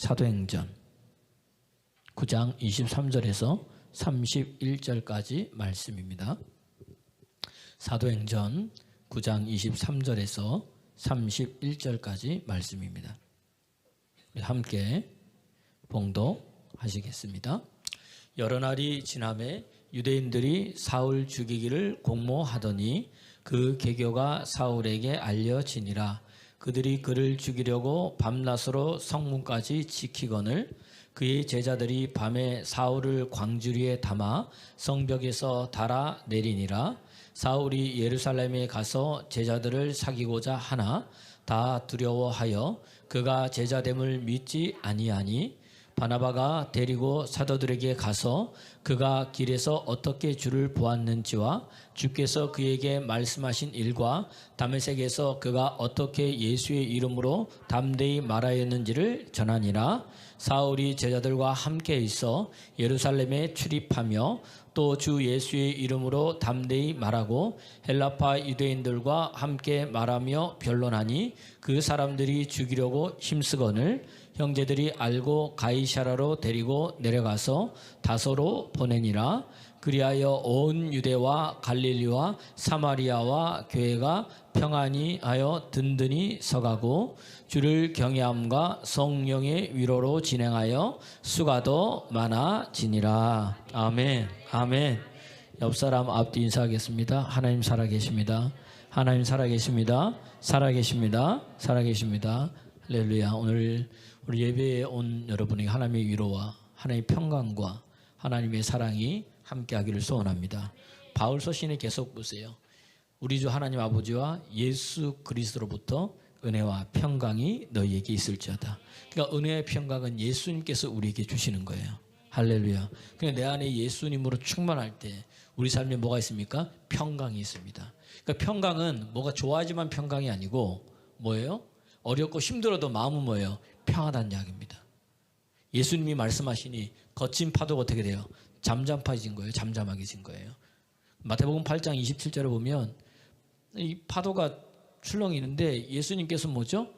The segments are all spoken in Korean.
사도행전 9장 23절에서 31절까지 말씀입니다. 사도행전 9장 23절에서 31절까지 말씀입니다. 함께 봉독하시겠습니다. 여러 날이 지나매 유대인들이 사울 죽이기를 공모하더니 그 계교가 사울에게 알려지니라. 그들이 그를 죽이려고 밤낮으로 성문까지 지키거늘 그의 제자들이 밤에 사울을 광주리에 담아 성벽에서 달아 내리니라. 사울이 예루살렘에 가서 제자들을 사귀고자 하나 다 두려워하여 그가 제자됨을 믿지 아니하니 바나바가 데리고 사도들에게 가서 그가 길에서 어떻게 주를 보았는지와 주께서 그에게 말씀하신 일과 다메섹에서 그가 어떻게 예수의 이름으로 담대히 말하였는지를 전하니라. 사울이 제자들과 함께 있어 예루살렘에 출입하며 또 주 예수의 이름으로 담대히 말하고 헬라파 유대인들과 함께 말하며 변론하니 그 사람들이 죽이려고 힘쓰거늘 형제들이 알고 가이사라로 데리고 내려가서 다소로 보내니라. 그리하여 온 유대와 갈릴리와 사마리아와 교회가 평안히 하여 든든히 서가고 주를 경외함과 성령의 위로로 진행하여 수가도 많아지니라. 아멘. 아멘. 옆 사람 앞뒤 인사하겠습니다. 하나님 살아계십니다. 하나님 살아계십니다. 살아계십니다. 살아계십니다. 할렐루야. 오늘 우리 예배에 온 여러분에게 하나님의 위로와 하나님의 평강과 하나님의 사랑이 함께하기를 소원합니다. 바울 서신에 계속 보세요. 우리 주 하나님 아버지와 예수 그리스도로부터 은혜와 평강이 너희에게 있을지어다. 그러니까 은혜의 평강은 예수님께서 우리에게 주시는 거예요. 할렐루야. 그러니까 내 안에 예수님으로 충만할 때 우리 삶에 뭐가 있습니까? 평강이 있습니다. 그러니까 평강은 뭐가 좋아하지만 평강이 아니고 뭐예요? 어렵고 힘들어도 마음은 뭐예요? 평하다는 이야기입니다. 예수님이 말씀하시니 거친 파도가 어떻게 돼요? 잠잠해진 거예요. 잠잠하게진 거예요. 마태복음 8장 27절에 보면 이 파도가 출렁이는데 예수님께서 뭐죠?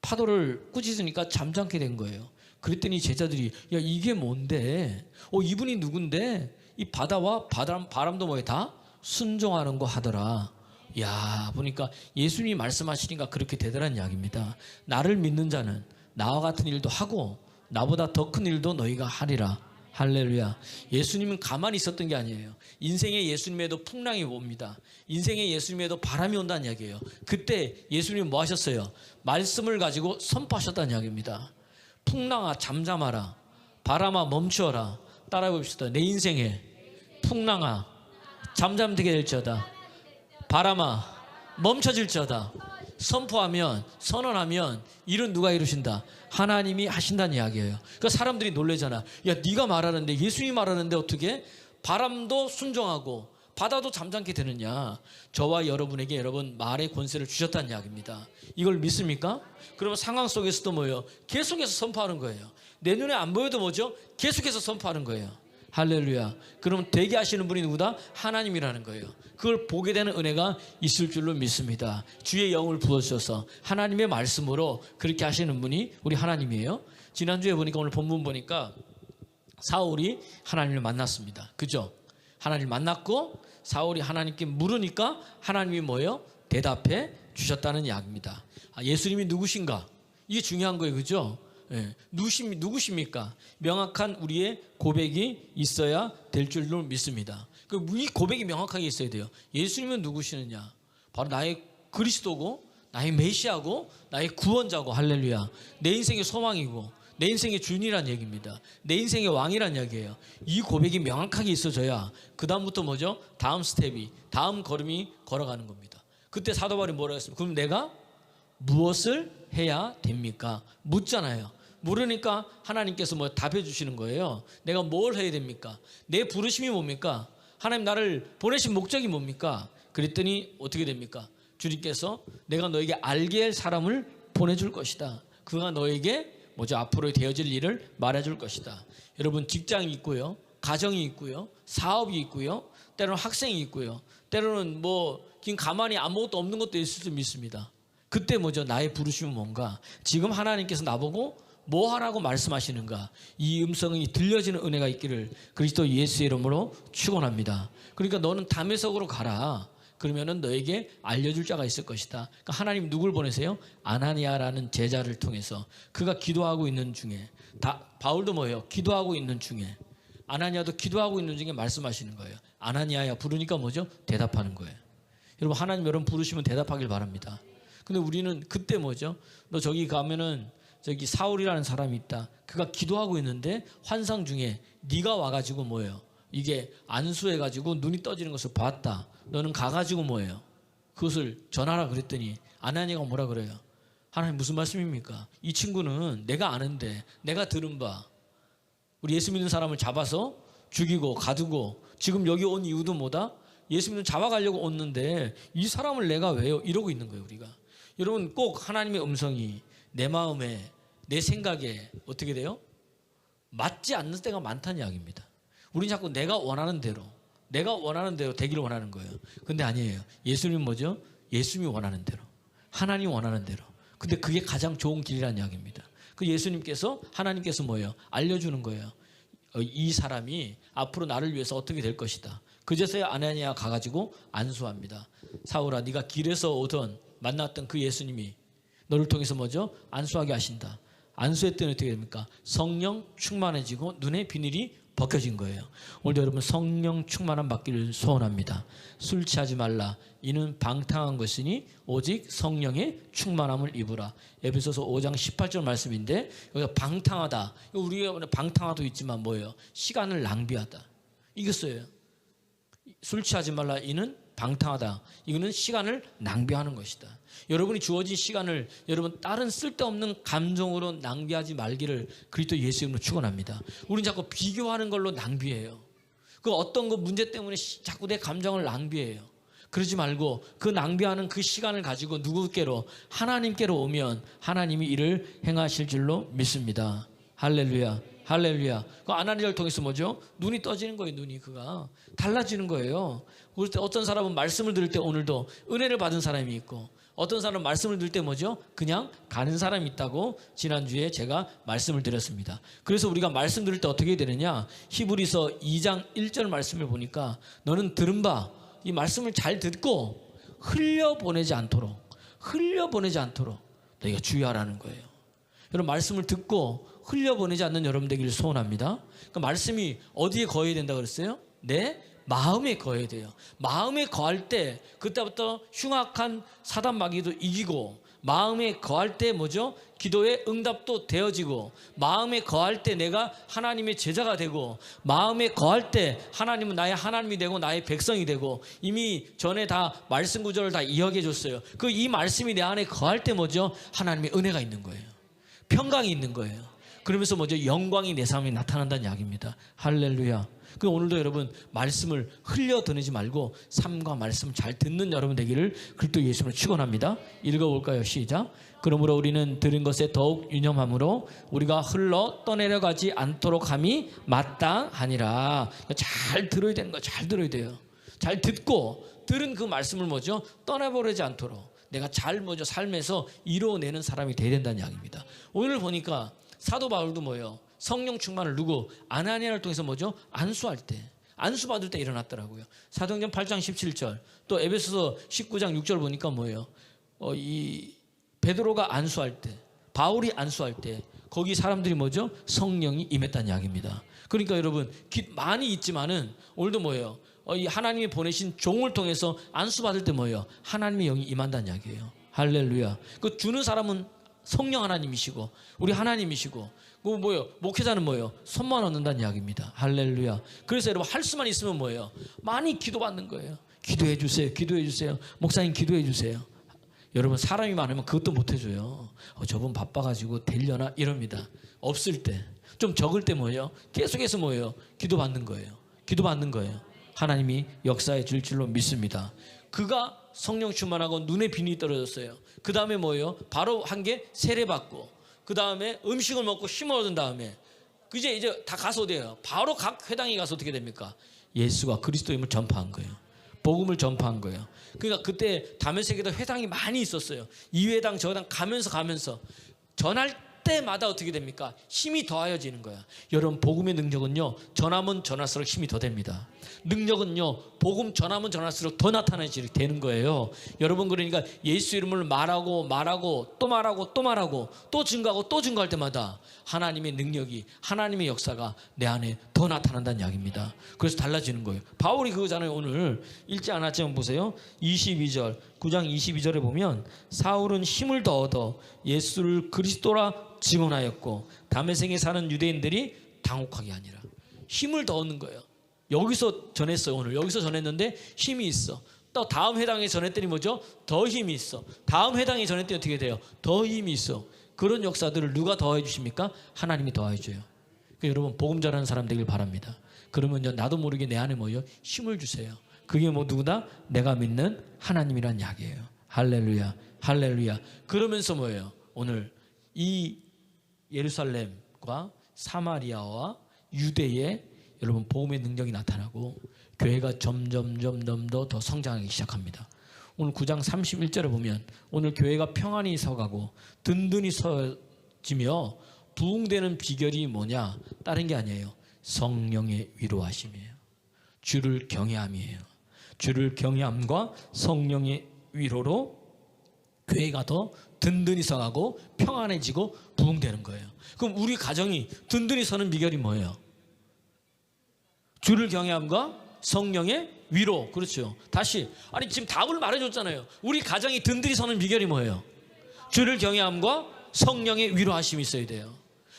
파도를 꾸짖으니까 잠잠게 된 거예요. 그랬더니 제자들이 야 이게 뭔데? 이분이 누군데? 이 바다와 바람도 뭐예요? 다 순종하는 거 하더라. 야 보니까 예수님이 말씀하시니까 그렇게 되더란 이야기입니다. 나를 믿는 자는 나와 같은 일도 하고 나보다 더 큰 일도 너희가 하리라. 할렐루야. 예수님은 가만히 있었던 게 아니에요. 인생의 예수님에도 풍랑이 옵니다. 인생의 예수님에도 바람이 온다는 이야기예요. 그때 예수님이 뭐 하셨어요? 말씀을 가지고 선포하셨다는 이야기입니다. 풍랑아 잠잠하라. 바람아 멈추어라. 따라해 봅시다. 내 인생에 풍랑아 잠잠되게 될지어다. 바람아 멈춰질지어다. 선포하면 선언하면 일은 누가 이루신다? 하나님이 하신다는 이야기예요. 그러니까 사람들이 놀래잖아. 야 네가 말하는데 예수님이 말하는데 어떻게 바람도 순종하고 바다도 잠잠게 되느냐. 저와 여러분에게 여러분 말의 권세를 주셨다는 이야기입니다. 이걸 믿습니까? 그러면 상황 속에서도 뭐예요? 계속해서 선포하는 거예요. 내 눈에 안 보여도 뭐죠? 계속해서 선포하는 거예요. 할렐루야. 그럼 되게 하시는 분이 누구다? 하나님이라는 거예요. 그걸 보게 되는 은혜가 있을 줄로 믿습니다. 주의 영을 부어주셔서 하나님의 말씀으로 그렇게 하시는 분이 우리 하나님이에요. 지난주에 보니까 오늘 본문 보니까 사울이 하나님을 만났습니다. 그죠? 하나님을 만났고 사울이 하나님께 물으니까 하나님이 뭐예요? 대답해 주셨다는 이야기입니다. 예수님이 누구신가? 이게 중요한 거예요. 그죠? 네. 누구십니까? 명확한 우리의 고백이 있어야 될 줄로 믿습니다. 이 고백이 명확하게 있어야 돼요. 예수님은 누구시느냐? 바로 나의 그리스도고 나의 메시아고 나의 구원자고 할렐루야. 내 인생의 소망이고 내 인생의 주인이란 얘기입니다. 내 인생의 왕이란 얘기예요. 이 고백이 명확하게 있어져야 그 다음부터 뭐죠? 다음 스텝이 다음 걸음이 걸어가는 겁니다. 그때 사도 바울이 뭐라고 했습니까? 그럼 내가 무엇을 해야 됩니까? 묻잖아요. 물으니까 하나님께서 뭐 답해 주시는 거예요. 내가 뭘 해야 됩니까? 내 부르심이 뭡니까? 하나님 나를 보내신 목적이 뭡니까? 그랬더니 어떻게 됩니까? 주님께서 내가 너에게 알게 할 사람을 보내줄 것이다. 그가 너에게 뭐죠? 앞으로 되어질 일을 말해줄 것이다. 여러분 직장이 있고요. 가정이 있고요. 사업이 있고요. 때로는 학생이 있고요. 때로는 뭐 그냥 가만히 아무것도 없는 것도 있을 수 믿습니다. 그때 뭐죠? 나의 부르심은 뭔가? 지금 하나님께서 나보고 뭐 하라고 말씀하시는가? 이 음성이 들려지는 은혜가 있기를 그리스도 예수의 이름으로 축원합니다. 그러니까 너는 다메섹으로 가라. 그러면은 너에게 알려줄 자가 있을 것이다. 그러니까 하나님 누굴 보내세요? 아나니아라는 제자를 통해서 그가 기도하고 있는 중에 바울도 뭐예요? 기도하고 있는 중에 아나니아도 기도하고 있는 중에 말씀하시는 거예요. 아나니아야 부르니까 뭐죠? 대답하는 거예요. 여러분 하나님 여러분 부르시면 대답하길 바랍니다. 근데 우리는 그때 뭐죠? 너 저기 가면은 저기 사울이라는 사람이 있다. 그가 기도하고 있는데 환상 중에 네가 와가지고 뭐예요? 이게 안수해가지고 눈이 떠지는 것을 봤다. 너는 가가지고 뭐예요? 그것을 전하라 그랬더니 아나니아가 뭐라 그래요? 하나님 무슨 말씀입니까? 이 친구는 내가 아는데 내가 들은 바 우리 예수 믿는 사람을 잡아서 죽이고 가두고 지금 여기 온 이유도 뭐다? 예수 믿는 잡아가려고 왔는데 이 사람을 내가 왜요? 이러고 있는 거예요 우리가. 여러분 꼭 하나님의 음성이 내 마음에 내 생각에 어떻게 돼요? 맞지 않는 때가 많다는 이야기입니다. 우리는 자꾸 내가 원하는 대로 되기를 원하는 거예요. 근데 아니에요. 예수님은 뭐죠? 예수님이 원하는 대로, 하나님이 원하는 대로. 근데 그게 가장 좋은 길이라는 이야기입니다. 그 예수님께서 하나님께서 뭐예요? 알려주는 거예요. 이 사람이 앞으로 나를 위해서 어떻게 될 것이다. 그제서야 아나니아가 가가지고 안수합니다. 사울아 네가 길에서 오던 만났던 그 예수님이 너를 통해서 뭐죠? 안수하게 하신다. 안수했더니 어떻게 됩니까? 성령 충만해지고 눈의 비늘이 벗겨진 거예요. 오늘도 여러분 성령 충만함 받기를 소원합니다. 술 취하지 말라. 이는 방탕한 것이니 오직 성령의 충만함을 입으라. 에베소서 5장 18절 말씀인데 여기가 방탕하다. 우리가 방탕하도 있지만 뭐예요? 시간을 낭비하다. 이겼어요. 술 취하지 말라. 이는 방탕하다. 이거는 시간을 낭비하는 것이다. 여러분이 주어진 시간을 여러분 다른 쓸데없는 감정으로 낭비하지 말기를 그리스도 예수 이름으로 축원합니다. 우리는 자꾸 비교하는 걸로 낭비해요. 그 어떤 거 문제 때문에 자꾸 내 감정을 낭비해요. 그러지 말고 그 낭비하는 그 시간을 가지고 누구께로? 하나님께로 오면 하나님이 이를 행하실 줄로 믿습니다. 할렐루야. 할렐루야. 그 아나니아를 통해서 뭐죠? 눈이 떠지는 거예요. 눈이 그가 달라지는 거예요. 그럴 때 어떤 사람은 말씀을 들을 때 오늘도 은혜를 받은 사람이 있고 어떤 사람은 말씀을 들을 때 뭐죠? 그냥 가는 사람이 있다고 지난주에 제가 말씀을 드렸습니다. 그래서 우리가 말씀 들을 때 어떻게 되느냐? 히브리서 2장 1절 말씀을 보니까 너는 들은 바 이 말씀을 잘 듣고 흘려보내지 않도록 너희가 주의하라는 거예요. 여러분 말씀을 듣고 흘려보내지 않는 여러분 되기를 소원합니다. 그러니까 말씀이 어디에 거해야 된다고 그랬어요? 내 마음에 거해야 돼요. 마음에 거할 때 그때부터 흉악한 사단 마귀도 이기고 마음에 거할 때 뭐죠? 기도의 응답도 되어지고 마음에 거할 때 내가 하나님의 제자가 되고 마음에 거할 때 하나님은 나의 하나님이 되고 나의 백성이 되고 이미 전에 다 말씀 구절을 다 이야기해 줬어요. 그 이 말씀이 내 안에 거할 때 뭐죠? 하나님의 은혜가 있는 거예요. 평강이 있는 거예요. 그러면서 뭐죠? 영광이 내 삶에 나타난다는 이야기입니다. 할렐루야. 그 오늘도 여러분 말씀을 흘려보내지 말고 삶과 말씀 잘 듣는 여러분 되기를 그리스도 예수로 축원합니다. 읽어볼까요? 시작. 그러므로 우리는 들은 것에 더욱 유념함으로 우리가 흘러 떠내려가지 않도록 함이 마땅하니라. 잘 들어야 되는 거 잘 들어야 돼요. 잘 듣고 들은 그 말씀을 뭐죠? 떠나버리지 않도록 내가 잘 뭐죠? 삶에서 이루어내는 사람이 돼야 된다는 이야기입니다. 오늘 보니까 사도 바울도 뭐예요? 성령 충만을 누구? 아나니아를 통해서 뭐죠? 안수할 때, 안수받을 때 일어났더라고요. 사도행전 8장 17절, 또 에베소서 19장 6절 보니까 뭐예요? 이 베드로가 안수할 때, 바울이 안수할 때, 거기 사람들이 뭐죠? 성령이 임했다는 이야기입니다. 그러니까 여러분 많이 있지만은 오늘도 뭐예요? 이 하나님이 보내신 종을 통해서 안수받을 때 뭐예요? 하나님의 영이 임한다는 이야기예요. 할렐루야. 그 주는 사람은 성령 하나님이시고 우리 하나님이시고 그 뭐예요? 목회자는 뭐예요? 손만 얻는다는 이야기입니다. 할렐루야. 그래서 여러분 할 수만 있으면 뭐예요? 많이 기도받는 거예요. 기도해 주세요. 기도해 주세요. 목사님 기도해 주세요. 여러분 사람이 많으면 그것도 못 해줘요. 저분 바빠가지고 되려나 이럽니다. 없을 때 좀 적을 때 뭐예요? 계속해서 뭐예요? 기도받는 거예요. 기도받는 거예요. 하나님이 역사해 줄 줄로 믿습니다. 그가 성령 충만하고 눈에 비늘이 떨어졌어요. 그 다음에 뭐예요? 바로 한 게 세례받고 그 다음에 음식을 먹고 힘을 얻은 다음에 이제 다 가서 돼요. 바로 각 회당에 가서 어떻게 됩니까? 예수가 그리스도임을 전파한 거예요. 복음을 전파한 거예요. 그러니까 그때 다메섹에도 회당이 많이 있었어요. 이 회당 저 회당 가면서 전할 때마다 어떻게 됩니까? 힘이 더하여지는 거야. 여러분, 복음의 능력은요, 전하면 전할수록 힘이 더 됩니다. 능력은요, 복음 전하면 전할수록 더 나타나지 되는 거예요. 여러분, 그러니까 예수 이름을 말하고 또 증거할 때마다 하나님의 능력이, 하나님의 역사가 내 안에 더 나타난다는 이야기입니다. 그래서 달라지는 거예요. 바울이 그거잖아요. 오늘 읽지 않았지만 보세요. 22절, 9장 22절에 보면 사울은 힘을 더 얻어 예수를 그리스도라 증언하였고 다메섹에 사는 유대인들이 당혹하게 아니라. 힘을 더 얻는 거예요. 여기서 전했어요. 오늘 여기서 전했는데 힘이 있어. 또 다음 회당에 전했더니 뭐죠? 더 힘이 있어. 다음 회당에 전했더니 어떻게 돼요? 더 힘이 있어. 그런 역사들을 누가 더해 주십니까? 하나님이 더해 줘요. 그러니까 여러분, 복음 전하는 사람 되길 바랍니다. 그러면요, 나도 모르게 내 안에 뭐요? 힘을 주세요. 그게 뭐 누구다? 내가 믿는 하나님이란 이야기예요. 할렐루야, 할렐루야. 그러면서 뭐예요? 오늘 이 예루살렘과 사마리아와 유대에 여러분 복음의 능력이 나타나고 교회가 점점 더 성장하기 시작합니다. 오늘 9장 31절에 보면 오늘 교회가 평안히 서가고 든든히 서지며 부흥되는 비결이 뭐냐? 다른 게 아니에요. 성령의 위로하심이에요. 주를 경외함이에요. 주를 경외함과 성령의 위로로 교회가 더 든든히 서가고 평안해지고 부흥되는 거예요. 그럼 우리 가정이 든든히 서는 비결이 뭐예요? 주를 경외함과 성령의 위로. 그렇죠. 다시, 아니 지금 답을 말해줬잖아요. 우리 가정이 든든히 서는 비결이 뭐예요? 주를 경외함과 성령의 위로하심이 있어야 돼요.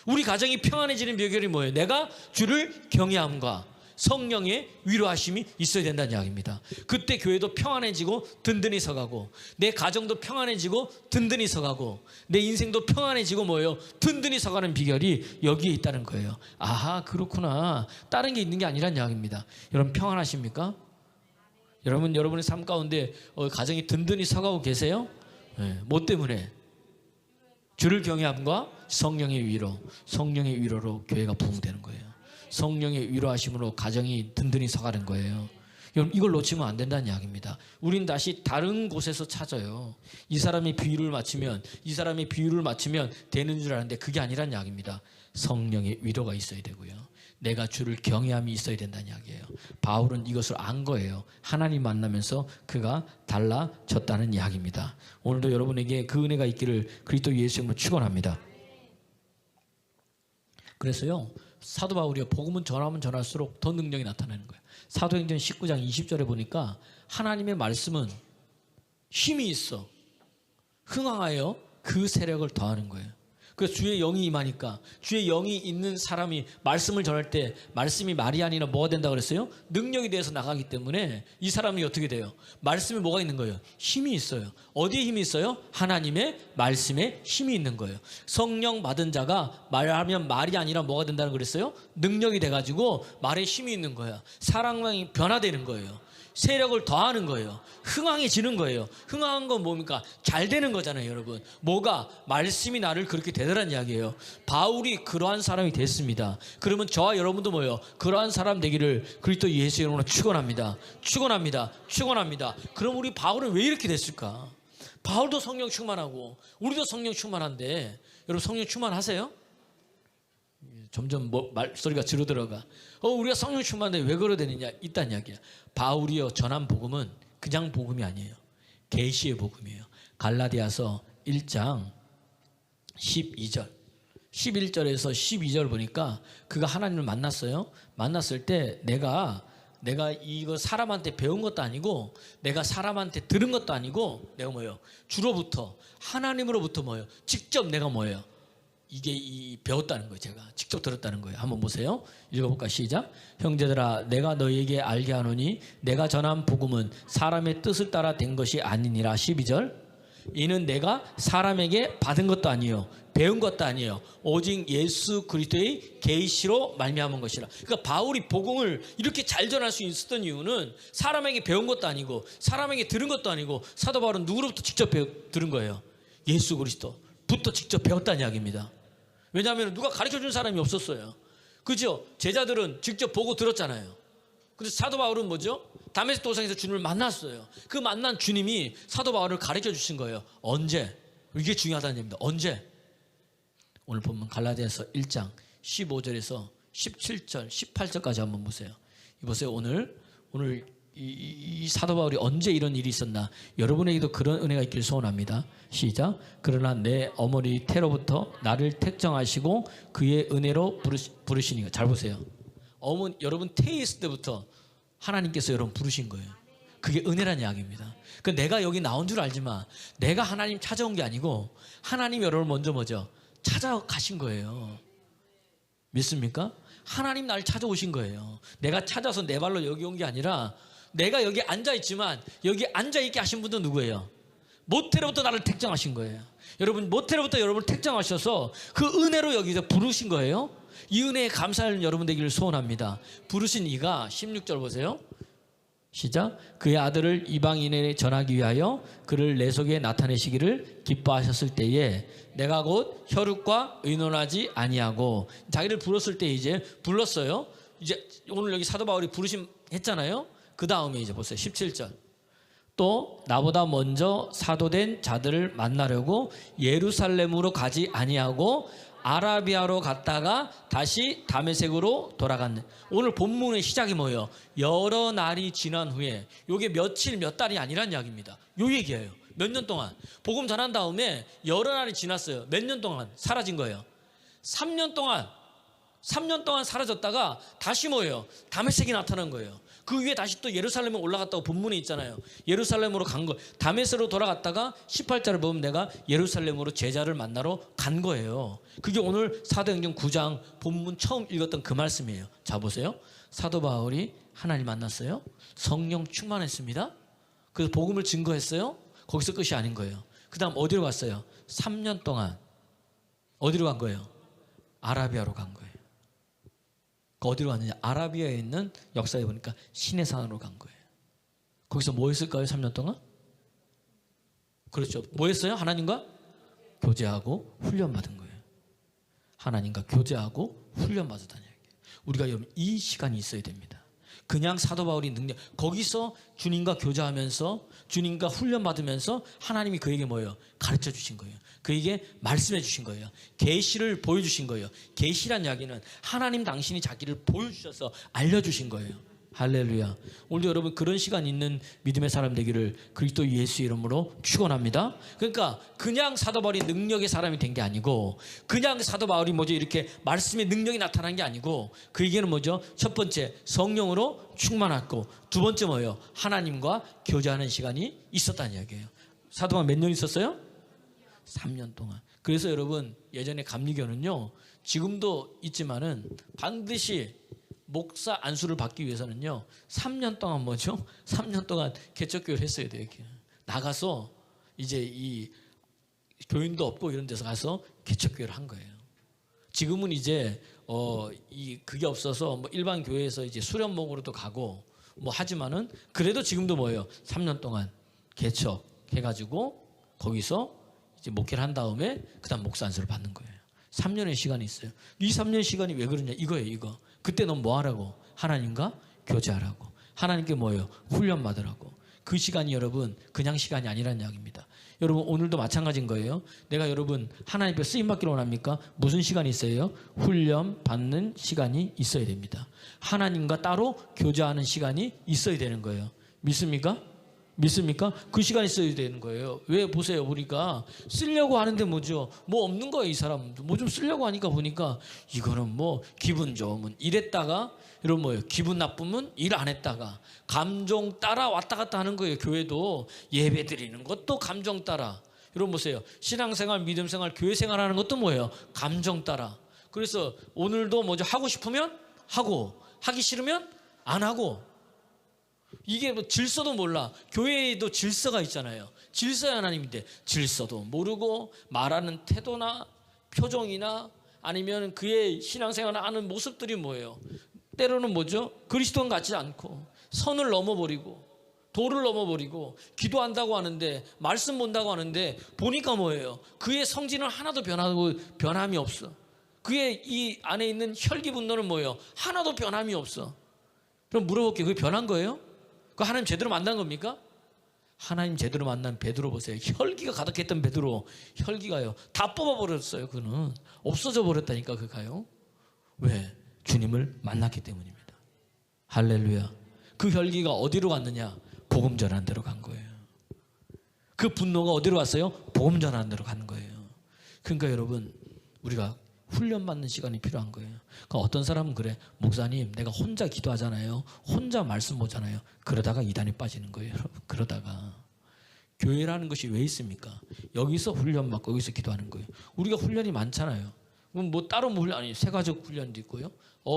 우리 가정이 평안해지는 비결이 뭐예요? 내가 주를 경외함과 성령의 위로하심이 있어야 된다는 이야기입니다. 그때 교회도 평안해지고 든든히 서가고 내 가정도 평안해지고 든든히 서가고 내 인생도 평안해지고 뭐예요? 든든히 서가는 비결이 여기에 있다는 거예요. 아하, 그렇구나. 다른 게 있는 게 아니란 이야기입니다. 여러분, 평안하십니까? 여러분의 삶 가운데 가정이 든든히 서가고 계세요? 네. 뭐 때문에? 주를 경외함과 성령의 위로, 성령의 위로로 교회가 부흥되는 거예요. 성령의 위로하심으로 가정이 든든히 서가는 거예요. 여러분, 이걸 놓치면 안 된다는 이야기입니다. 우린 다시 다른 곳에서 찾아요. 이 사람이 비유를 맞추면 되는 줄 아는데 그게 아니란 이야기입니다. 성령의 위로가 있어야 되고요. 내가 주를 경외함이 있어야 된다는 이야기예요. 바울은 이것을 안 거예요. 하나님 만나면서 그가 달라졌다는 이야기입니다. 오늘도 여러분에게 그 은혜가 있기를 그리스도 예수님으로 축원합니다. 그래서요, 사도 바울이요, 복음은 전하면 전할수록 더 능력이 나타나는 거예요. 사도행전 19장 20절에 보니까 하나님의 말씀은 힘이 있어 흥황하여 그 세력을 더하는 거예요. 그래서 주의 영이 임하니까, 주의 영이 있는 사람이 말씀을 전할 때 말씀이 말이 아니라 뭐가 된다고 그랬어요? 능력이 돼서 나가기 때문에 이 사람이 어떻게 돼요? 말씀에 뭐가 있는 거예요? 힘이 있어요. 어디에 힘이 있어요? 하나님의 말씀에 힘이 있는 거예요. 성령 받은 자가 말하면 말이 아니라 뭐가 된다고 그랬어요? 능력이 돼가지고 말에 힘이 있는 거야. 사랑이 변화되는 거예요. 세력을 더하는 거예요. 흥황해지는 거예요. 흥황한 건 뭡니까? 잘 되는 거잖아요, 여러분. 뭐가? 말씀이 나를 그렇게 되더란 이야기예요. 바울이 그러한 사람이 됐습니다. 그러면 저와 여러분도 뭐예요? 그러한 사람 되기를 그리스도 예수의 이름으로 축원합니다. 축원합니다. 그럼 우리 바울은 왜 이렇게 됐을까? 바울도 성령 충만하고 우리도 성령 충만한데, 여러분 성령 충만하세요? 점점 말소리가 줄어들어가. 우리가 성령 충만한데 왜 그러야 되느냐? 있다는 이야기야. 바울이요, 전한 복음은 그냥 복음이 아니에요. 계시의 복음이에요. 갈라디아서 1장 12절 11절에서 12절 보니까 그가 하나님을 만났어요. 만났을 때 내가 이거 사람한테 배운 것도 아니고 내가 사람한테 들은 것도 아니고 내가 뭐예요? 주로부터 하나님으로부터 뭐예요? 직접 내가 뭐예요? 이게 배웠다는 거예요. 제가 직접 들었다는 거예요. 한번 보세요. 읽어볼까? 시작. 형제들아, 내가 너희에게 알게 하노니 내가 전한 복음은 사람의 뜻을 따라 된 것이 아니니라. 12절. 이는 내가 사람에게 받은 것도 아니요 배운 것도 아니에요. 오직 예수 그리스도의 계시로 말미암은 것이라. 그러니까 바울이 복음을 이렇게 잘 전할 수 있었던 이유는 사람에게 배운 것도 아니고 사람에게 들은 것도 아니고, 사도 바울은 누구로부터 직접 들은 거예요? 예수 그리스도부터 직접 배웠다는 이야기입니다. 왜냐하면 누가 가르쳐준 사람이 없었어요. 그죠? 제자들은 직접 보고 들었잖아요. 근데 사도 바울은 뭐죠? 다메섹 도상에서 주님을 만났어요. 그 만난 주님이 사도 바울을 가르쳐 주신 거예요. 언제? 이게 중요하다는 얘기입니다. 언제? 오늘 보면 갈라디아서 1장 15절에서 17절, 18절까지 한번 보세요. 보세요. 오늘 이 사도 바울이 언제 이런 일이 있었나? 여러분에게도 그런 은혜가 있길 소원합니다. 시작. 그러나 내 어머니 태로부터 나를 택정하시고 그의 은혜로 부르시니까. 잘 보세요. 여러분 태에 있을 때부터 하나님께서 여러분 부르신 거예요. 그게 은혜란 이야기입니다. 그 내가 여기 나온 줄 알지만 내가 하나님 찾아온 게 아니고 하나님 여러분을 먼저 찾아가신 거예요. 믿습니까? 하나님 나를 찾아오신 거예요. 내가 찾아서 내 발로 여기 온 게 아니라 내가 여기 앉아있지만 여기 앉아있게 하신 분도 누구예요? 모태로부터 나를 택정하신 거예요. 여러분 모태로부터 여러분을 택정하셔서 그 은혜로 여기서 부르신 거예요. 이 은혜에 감사하는 여러분 되기를 소원합니다. 부르신 이가 16절 보세요. 시작. 그의 아들을 이방인에 전하기 위하여 그를 내 속에 나타내시기를 기뻐하셨을 때에 내가 곧 혈육과 의논하지 아니하고. 자기를 불렀을 때 이제 불렀어요. 이제 오늘 여기 사도 바울이 부르심 했잖아요. 그 다음에 이제 보세요. 17절. 또 나보다 먼저 사도된 자들을 만나려고 예루살렘으로 가지 아니하고 아라비아로 갔다가 다시 다메섹으로 돌아갔네. 오늘 본문의 시작이 뭐예요? 여러 날이 지난 후에. 이게 며칠 몇 달이 아니란 이야기입니다. 요 얘기예요. 몇 년 동안 복음 전한 다음에 여러 날이 지났어요. 몇 년 동안 사라진 거예요? 3년 동안 사라졌다가 다시 뭐예요? 다메섹이 나타난 거예요. 그 위에 다시 또 예루살렘에 올라갔다고 본문에 있잖아요. 예루살렘으로 간 거. 다메섹으로 돌아갔다가 18절을 보면 내가 예루살렘으로 제자를 만나러 간 거예요. 그게 오늘 사도행전 9장 본문 처음 읽었던 그 말씀이에요. 자 보세요. 사도 바울이 하나님 만났어요. 성령 충만했습니다. 그래서 복음을 증거했어요. 거기서 끝이 아닌 거예요. 그 다음 어디로 갔어요? 3년 동안 어디로 간 거예요? 아라비아로 간 거예요. 어디로 갔느냐? 아라비아에 있는 역사에 보니까 시내산으로 간 거예요. 거기서 뭐 했을까요? 3년 동안? 그렇죠. 뭐 했어요? 하나님과 교제하고 훈련받은 거예요. 하나님과 교제하고 훈련받았다는 얘기예요. 우리가 여러분 이 시간이 있어야 됩니다. 그냥 사도 바울이 능력, 거기서 주님과 교제하면서 주님과 훈련받으면서 하나님이 그에게 뭐예요? 가르쳐 주신 거예요. 그에게 말씀해 주신 거예요. 계시를 보여주신 거예요. 계시란 이야기는 하나님 당신이 자기를 보여주셔서 알려주신 거예요. 할렐루야. 오늘도 여러분 그런 시간 있는 믿음의 사람 되기를 그리스도 예수 이름으로 축원합니다. 그러니까 그냥 사도 바울이 능력의 사람이 된 게 아니고 그냥 사도 바울이 뭐죠? 이렇게 말씀의 능력이 나타난 게 아니고 그에게는 뭐죠? 첫 번째 성령으로 충만했고 두 번째 뭐예요? 하나님과 교제하는 시간이 있었다는 이야기예요. 사도 바울 몇 년 있었어요? 3년 동안. 그래서 여러분 예전에 감리교는요 지금도 있지만은 반드시 목사 안수를 받기 위해서는요 3년 동안 뭐죠? 3년 동안 개척교회를 했어야 돼요. 나가서 이제 이 교인도 없고 이런 데서 가서 개척교회를 한 거예요. 지금은 이제 그게 없어서 뭐 일반 교회에서 이제 수련목으로도 가고 뭐 하지만은 그래도 지금도 뭐예요? 3년 동안 개척해가지고 거기서 이제 목회를 한 다음에 그다음 목사 안수를 받는 거예요. 3년의 시간이 있어요. 이 3년 시간이 왜 그러냐? 이거예요, 이거. 그때 넌 뭐 하라고? 하나님과 교제하라고. 하나님께 뭐예요? 훈련 받으라고. 그 시간이 여러분 그냥 시간이 아니라는 이야기입니다. 여러분 오늘도 마찬가지인 거예요. 내가 여러분 하나님 앞에 쓰임 받기로 원합니까? 무슨 시간이 있어요? 훈련 받는 시간이 있어야 됩니다. 하나님과 따로 교제하는 시간이 있어야 되는 거예요. 믿습니까? 믿습니까? 그 시간이 있어야 되는 거예요. 왜 보세요. 보니까 쓰려고 하는데 뭐죠? 뭐 없는 거예요. 이 사람 뭐 좀 쓰려고 하니까 보니까 이거는 뭐 기분 좋으면 일했다가 이런 뭐예요? 기분 나쁘면 일 안 했다가 감정 따라 왔다 갔다 하는 거예요. 교회도 예배 드리는 것도 감정 따라. 여러분 보세요. 신앙생활, 믿음생활, 교회생활 하는 것도 뭐예요? 감정 따라. 그래서 오늘도 뭐죠? 하고 싶으면 하고 하기 싫으면 안 하고. 이게 뭐 질서도 몰라. 교회에도 질서가 있잖아요. 질서야 하나님인데 질서도 모르고 말하는 태도나 표정이나 아니면 그의 신앙생활을 하는 모습들이 뭐예요? 때로는 뭐죠? 그리스도인 같지 않고 선을 넘어버리고 도를 넘어버리고 기도한다고 하는데 말씀 본다고 하는데 보니까 뭐예요? 그의 성질은 하나도 변함이 없어. 그의 이 안에 있는 혈기 분노는 뭐예요? 하나도 변함이 없어. 그럼 물어볼게요. 그게 변한 거예요? 그 하나님 제대로 만난 겁니까? 하나님 제대로 만난 베드로 보세요. 혈기가 가득했던 베드로, 혈기가요 다 뽑아버렸어요. 그는 없어져 버렸다니까. 그가요. 왜? 주님을 만났기 때문입니다. 할렐루야. 그 혈기가 어디로 갔느냐? 복음 전하는 데로 간 거예요. 그 분노가 어디로 갔어요? 복음 전하는 데로 가는 거예요. 그러니까 여러분, 우리가 훈련받는 시간이 필요한 거예요. 그러니까 어떤 사람은 그래, 목사님 내가 혼자 기도하잖아요, 혼자 말씀 보잖아요. 그러다가 이단에 빠지는 거예요. 여러분, 그러다가. 교회라는 것이 왜 있습니까? 여기서 훈련받고 여기서 기도하는 거예요. 우리가 훈련이 많잖아요. 뭐 따로 뭐 훈련, 아니 세가족 훈련도 있고요,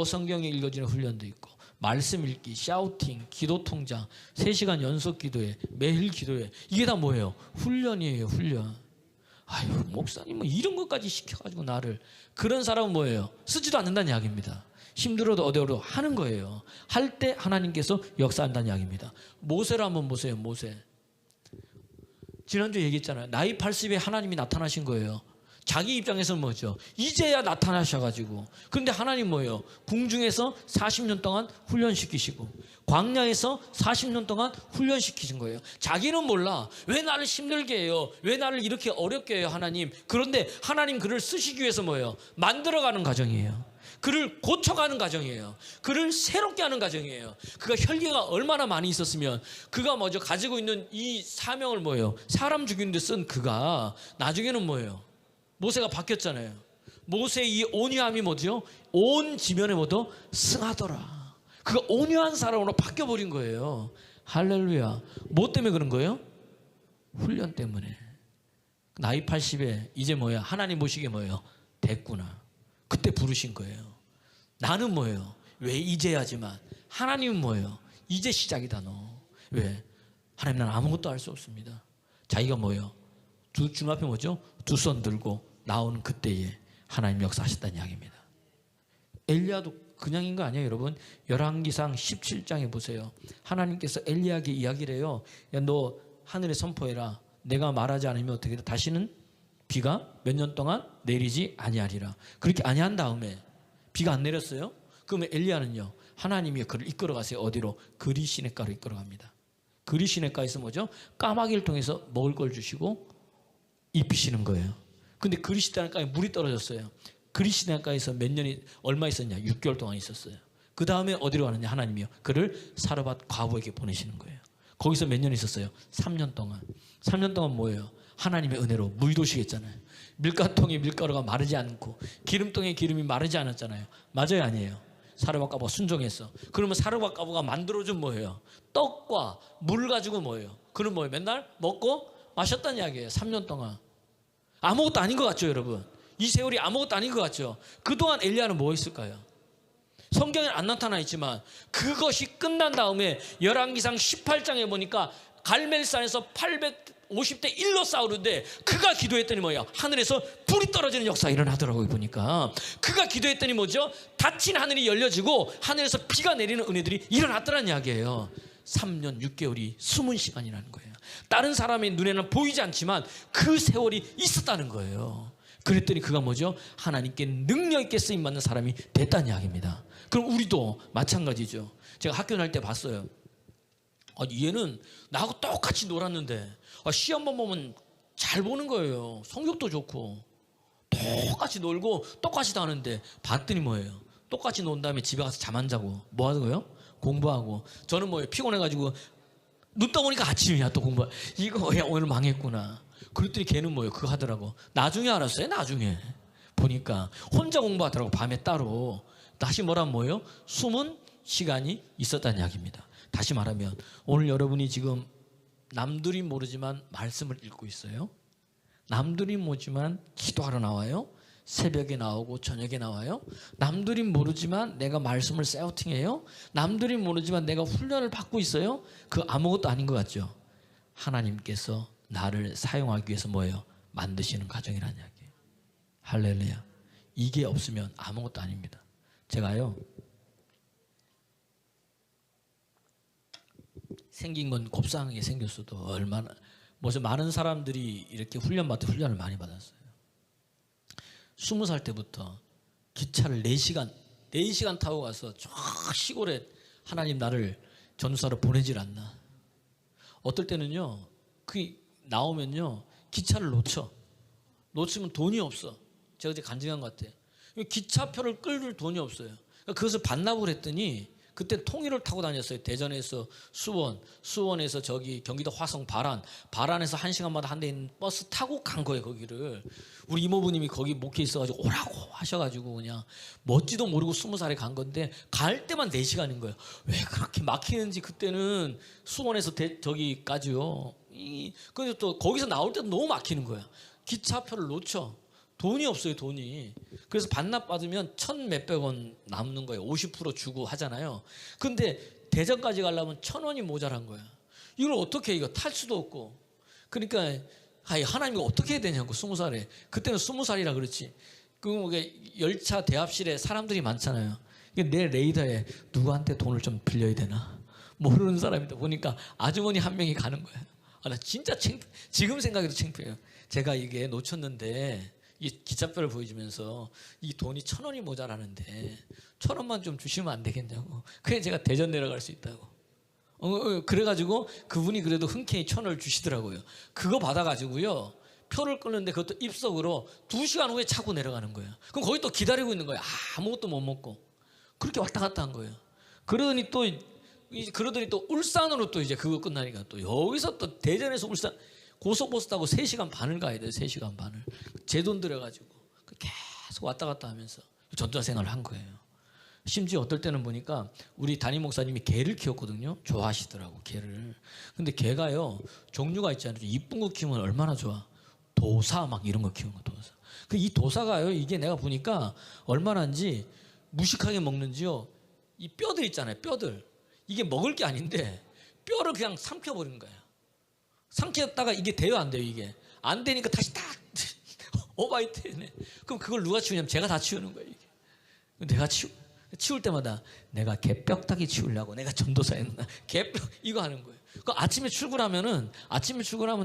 성경에 읽어지는 훈련도 있고, 말씀 읽기, 샤우팅, 기도 통장, 3시간 연속 기도회, 매일 기도회, 이게 다 뭐예요? 훈련이에요. 훈련. 아유, 목사님 뭐 이런 것까지 시켜가지고 나를. 그런 사람은 뭐예요? 쓰지도 않는다는 이야기입니다. 힘들어도 어려워도 하는 거예요. 할 때 하나님께서 역사한다는 이야기입니다. 모세를 한번 보세요. 모세. 지난주에 얘기했잖아요. 나이 80에 하나님이 나타나신 거예요. 자기 입장에서는 뭐죠? 이제야 나타나셔가지고. 그런데 하나님 뭐예요? 궁중에서 40년 동안 훈련시키시고, 광야에서 40년 동안 훈련시키신 거예요. 자기는 몰라. 왜 나를 힘들게 해요? 왜 나를 이렇게 어렵게 해요, 하나님? 그런데 하나님 그를 쓰시기 위해서 뭐예요? 만들어가는 과정이에요. 그를 고쳐가는 과정이에요. 그를 새롭게 하는 과정이에요. 그가 혈기가 얼마나 많이 있었으면, 그가 먼저 가지고 있는 이 사명을 뭐예요? 사람 죽이는 데 쓴 그가 나중에는 뭐예요? 모세가 바뀌었잖아요. 모세의 이 온유함이 뭐죠? 온 지면에 뭐도 승하더라. 그가 온유한 사람으로 바뀌어버린 거예요. 할렐루야. 뭐 때문에 그런 거예요? 훈련 때문에. 나이 80에 이제 뭐야? 하나님 보시기에 뭐예요? 됐구나. 그때 부르신 거예요. 나는 뭐예요? 왜 이제야지만. 하나님은 뭐예요? 이제 시작이다 너. 왜? 하나님, 난 아무것도 할 수 없습니다. 자기가 뭐예요? 주님 앞에 뭐죠? 두 손 들고 나오는 그때에 하나님 역사하셨다는 이야기입니다. 엘리야도 그냥인 거 아니에요, 여러분. 열왕기상 17장에 보세요. 하나님께서 엘리야에게 이야기를 해요. 야, 너 하늘에 선포해라. 내가 말하지 않으면 어떻게 돼? 다시는 비가 몇 년 동안 내리지 아니하리라. 그렇게 아니한 다음에 비가 안 내렸어요. 그러면 엘리야는요, 하나님이 그를 이끌어가세요. 어디로? 그리 시냇가로 이끌어갑니다. 그리 시냇가에서 뭐죠? 까마귀를 통해서 먹을 걸 주시고 입히시는 거예요. 근데 그리 시냇가에 물이 떨어졌어요. 그리 시냇가에서 몇 년이 얼마 있었냐? 6개월 동안 있었어요. 그 다음에 어디로 가느냐? 하나님이요, 그를 사르밧 과부에게 보내시는 거예요. 거기서 몇 년 있었어요? 3년 동안. 3년 동안 뭐예요? 하나님의 은혜로 물 도시겠잖아요. 밀가통에 밀가루가 마르지 않고 기름통에 기름이 마르지 않았잖아요. 맞아요, 아니에요? 사르밧 과부가 순종했어. 그러면 사르밧 과부가 만들어준 뭐예요? 떡과 물 가지고 뭐예요? 그는 뭐예요? 맨날 먹고 마셨다는 이야기예요. 3년 동안. 아무것도 아닌 것 같죠, 여러분? 이 세월이 아무것도 아닌 것 같죠? 그동안 엘리야는 뭐 했을까요? 성경에 안 나타나 있지만 그것이 끝난 다음에 열왕기상 18장에 보니까 갈멜산에서 850대 1로 싸우는데, 그가 기도했더니 뭐야? 하늘에서 불이 떨어지는 역사가 일어나더라고요. 보니까 그가 기도했더니 뭐죠? 닫힌 하늘이 열려지고 하늘에서 비가 내리는 은혜들이 일어났더라는 이야기예요. 3년 6개월이 숨은 시간이라는 거예요. 다른 사람의 눈에는 보이지 않지만 그 세월이 있었다는 거예요. 그랬더니 그가 뭐죠? 하나님께 능력 있게 쓰임받는 사람이 됐다는 이야기입니다. 그럼 우리도 마찬가지죠. 제가 학교 다닐 때 봤어요. 얘는 나하고 똑같이 놀았는데 시험만 보면 잘 보는 거예요. 성적도 좋고 똑같이 놀고 똑같이 다 하는데, 봤더니 뭐예요? 똑같이 논 다음에 집에 가서 잠 안 자고 뭐 하고요? 공부하고. 저는 뭐예요? 피곤해가지고 눈 떠보니까 아침이야. 또 공부. 이거 야, 오늘 망했구나. 그랬더니 걔는 뭐예요? 그거 하더라고. 나중에 알았어요. 나중에 보니까 혼자 공부하더라고. 밤에 따로. 다시 뭐란 뭐예요? 숨은 시간이 있었다는 이야기입니다. 다시 말하면 오늘 여러분이 지금 남들이 모르지만 말씀을 읽고 있어요. 남들이 모르지만 기도하러 나와요. 새벽에 나오고 저녁에 나와요. 남들이 모르지만 내가 말씀을 세우팅해요. 남들이 모르지만 내가 훈련을 받고 있어요. 그 아무것도 아닌 것 같죠? 하나님께서 나를 사용하기 위해서 뭐예요? 만드시는 과정이라는 이야기예요. 할렐루야. 이게 없으면 아무것도 아닙니다. 제가요, 생긴 건 곱상하게 생겼어도 얼마나 무슨 많은 사람들이 이렇게 훈련받듯 훈련을 많이 받았어요. 20살 때부터 기차를 4시간 타고 가서 저 시골에 하나님 나를 전도사로 보내질 않나. 어떨 때는요, 그 나오면요, 기차를 놓치면 돈이 없어. 제가 이제 간증한 것 같아. 기차표를 끌 돈이 없어요. 그것을 반납을 했더니 그때 통일을 타고 다녔어요. 대전에서 수원, 수원에서 저기 경기도 화성 발안에서 1시간마다 한 대 있는 버스 타고 간 거예요. 거기를 우리 이모부님이 거기 목회 있어가지고 오라고 하셔가지고 그냥 멋지도 모르고 20살에 간 건데 갈 때만 4시간인 거예요. 왜 그렇게 막히는지 그때는 수원에서 저기까지요. 근데 또 거기서 나올 때도 너무 막히는 거야. 기차표를 놓쳐. 돈이 없어요, 돈이. 그래서 반납받으면 1,000몇백 원 남는 거예요. 50% 주고 하잖아요. 근데 대전까지 가려면 1,000원이 모자란 거야. 이걸 어떻게 해? 이거 탈 수도 없고. 그러니까 하나님이 어떻게 해야 되냐고 20살에. 그때는 20살이라 그렇지. 그 열차 대합실에 사람들이 많잖아요. 내 레이더에 누구한테 돈을 좀 빌려야 되나? 모르는 사람이다 보니까 아주머니 한 명이 가는 거야. 나 진짜 지금 생각해도 창피해요. 제가 이게 놓쳤는데 이 기차표를 보여주면서 이 돈이 1,000원이 모자라는데 1,000원만 좀 주시면 안 되겠냐고. 그래 제가 대전 내려갈 수 있다고. 그래가지고 그분이 그래도 흔쾌히 1,000원을 주시더라고요. 그거 받아가지고요 표를 끊는데 그것도 입석으로 2시간 후에 차고 내려가는 거예요. 그럼 거기 또 기다리고 있는 거예요. 아무것도 못 먹고 그렇게 왔다 갔다 한 거예요. 그러더니 또 울산으로 또 이제 그거 끝나니까 또 여기서 또 대전에서 울산 고속버스 타고 3시간 반을 가야 돼요. 3시간 반을. 제 돈 들여가지고 계속 왔다 갔다 하면서 전도사 생활을 한 거예요. 심지어 어떨 때는 보니까 우리 담임 목사님이 개를 키웠거든요. 좋아하시더라고 개를. 근데 개가요 종류가 있잖아요. 이쁜 거 키우면 얼마나 좋아. 도사 막 이런 거 키우는 거 도사. 이 도사가요 이게 내가 보니까 얼마나인지 무식하게 먹는지요. 이 뼈들 있잖아요. 뼈들. 이게 먹을 게 아닌데 뼈를 그냥 삼켜버리는 거예요. 삼켰다가 이게 돼요 안 돼요? 이게 안 되니까 다시 딱 오바이트네. 그럼 그걸 누가 치우냐면 제가 다 치우는 거예요. 이게 내가 치울 때마다 내가 개뼈다귀 치우려고 내가 전도사였나 개뼈 이거 하는 거예요. 그 아침에 출근하면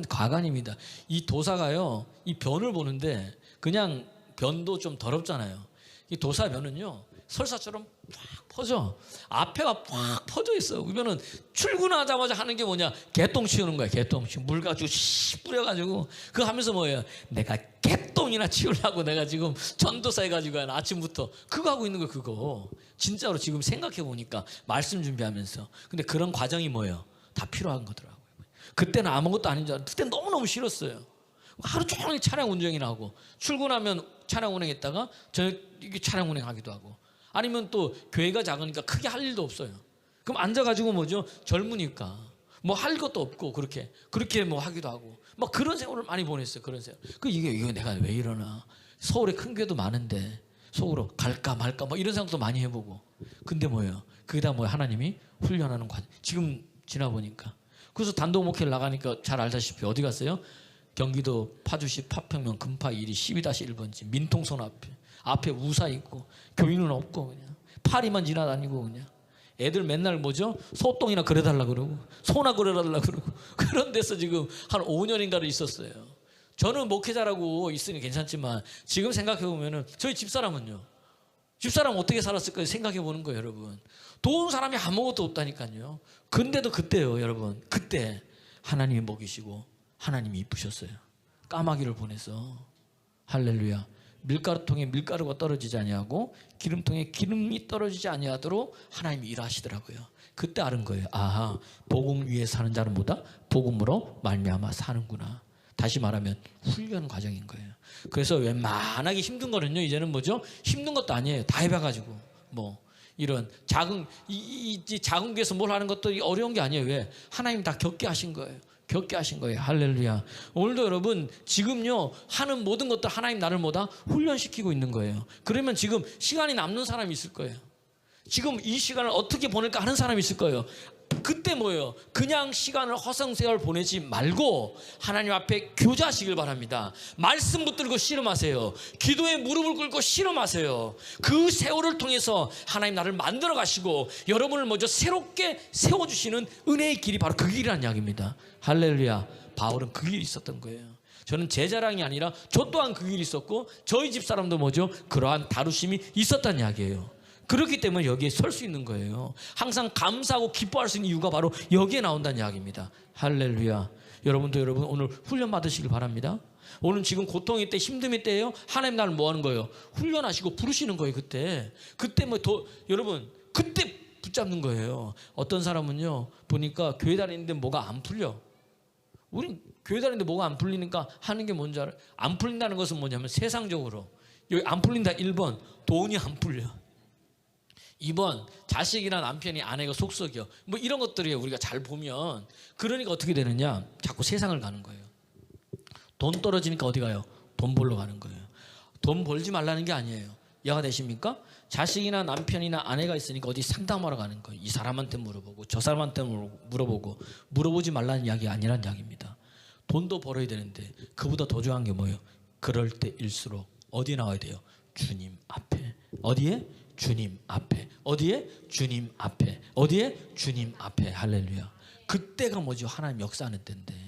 과간입니다. 이 도사가요 이 변을 보는데 그냥 변도 좀 더럽잖아요. 이 도사 변은요 설사처럼 팍 퍼져. 앞에가 팍 퍼져 있어. 그러면은 출근하자마자 하는 게 뭐냐? 개똥 치우는 거야. 개똥 치우. 물 가지고 씨 뿌려가지고 그거 하면서 뭐예요? 내가 개똥이나 치우려고 내가 지금 전도사 해가지고 아침부터 그거 하고 있는 거 그거. 진짜로 지금 생각해 보니까 말씀 준비하면서. 근데 그런 과정이 뭐예요? 다 필요한 거더라고요. 그때는 아무것도 아닌 줄 알았는데 그때 너무너무 싫었어요. 하루 종일 차량 운전이나 하고 출근하면 차량 운행했다가 저녁 차량 운행하기도 하고. 아니면 또 교회가 작으니까 크게 할 일도 없어요. 그럼 앉아가지고 뭐죠? 젊으니까 뭐 할 것도 없고 그렇게 뭐 하기도 하고 막 그런 세월을 많이 보냈어요. 그런 세월. 이게 내가 왜 이러나? 서울에 큰 교회도 많은데 속으로 갈까 말까 뭐 이런 생각도 많이 해보고. 근데 뭐예요? 그게 다 뭐예요? 하나님이 훈련하는 과정. 지금 지나 보니까. 그래서 단독 목회를 나가니까 잘 알다시피 어디 갔어요? 경기도 파주시 파평면 금파 1위 12-1번지 민통선 앞에 우사 있고 교인은 없고 그냥 파리만 지나다니고 그냥 애들 맨날 뭐죠? 소똥이나 그려달라 그러고 소나 그려달라 그러고 그런 데서 지금 한 5년인가를 있었어요. 저는 목회자라고 있으니 괜찮지만 지금 생각해 보면은 저희 집사람은 어떻게 살았을까 생각해 보는 거예요, 여러분. 도운 사람이 아무것도 없다니까요. 근데도 그때요, 여러분. 그때 하나님이 먹이시고 하나님이 이쁘셨어요. 까마귀를 보내서 할렐루야. 밀가루통에 밀가루가 떨어지지 아니하고 기름통에 기름이 떨어지지 아니하도록 하나님이 일하시더라고요. 그때 알은 거예요. 아하, 복음 위에 사는 자는 뭐다? 복음으로 말미암아 사는구나. 다시 말하면 훈련 과정인 거예요. 그래서 웬만하게 힘든 거는요 이제는 뭐죠? 힘든 것도 아니에요. 다 해봐가지고 뭐 이런 작은 작은 교회에서 뭘 하는 것도 어려운 게 아니에요. 왜? 하나님 다 겪게 하신 거예요. 겪게 하신 거예요. 할렐루야. 오늘도 여러분 지금요 하는 모든 것들 하나님 나를 뭐다? 훈련시키고 있는 거예요. 그러면 지금 시간이 남는 사람이 있을 거예요. 지금 이 시간을 어떻게 보낼까 하는 사람이 있을 거예요. 그때 뭐예요? 그냥 시간을 허송세월 보내지 말고 하나님 앞에 교제하시길 바랍니다. 말씀 붙들고 씨름하세요. 기도에 무릎을 꿇고 씨름하세요. 그 세월을 통해서 하나님 나를 만들어 가시고 여러분을 먼저 새롭게 세워주시는 은혜의 길이 바로 그 길이라는 이야기입니다. 할렐루야. 바울은 그 길이 있었던 거예요. 저는 제 자랑이 아니라 저 또한 그 길이 있었고 저희 집사람도 뭐죠? 그러한 다루심이 있었다는 이야기예요. 그렇기 때문에 여기에 설 수 있는 거예요. 항상 감사하고 기뻐할 수 있는 이유가 바로 여기에 나온다는 이야기입니다. 할렐루야. 여러분 오늘 훈련 받으시길 바랍니다. 오늘 지금 고통의 때, 힘듦의 때예요. 하나님 나를 뭐 하는 거예요? 훈련하시고 부르시는 거예요. 그때 뭐 더 여러분 그때 붙잡는 거예요. 어떤 사람은요 보니까 교회 다니는데 뭐가 안 풀려. 우린 교회 다니는데 뭐가 안 풀리니까 하는 게 뭔지 알아요? 안 풀린다는 것은 뭐냐면 세상적으로 여기 안 풀린다. 1번 돈이 안 풀려. 2번 자식이나 남편이 아내가 속썩여. 뭐 이런 것들이에요. 우리가 잘 보면. 그러니까 어떻게 되느냐, 자꾸 세상을 가는 거예요. 돈 떨어지니까 어디 가요? 돈 벌러 가는 거예요. 돈 벌지 말라는 게 아니에요. 이해가 되십니까? 자식이나 남편이나 아내가 있으니까 어디 상담하러 가는 거예요. 이 사람한테 물어보고 저 사람한테 물어보고. 물어보지 말라는 이야기가 아니란 이야기입니다. 돈도 벌어야 되는데 그보다 더 중요한 게 뭐예요? 그럴 때일수록 어디에 나와야 돼요? 주님 앞에. 어디에? 주님 앞에. 어디에? 주님 앞에. 어디에? 주님 앞에. 할렐루야. 그때가 뭐죠? 하나님 역사하는 때인데.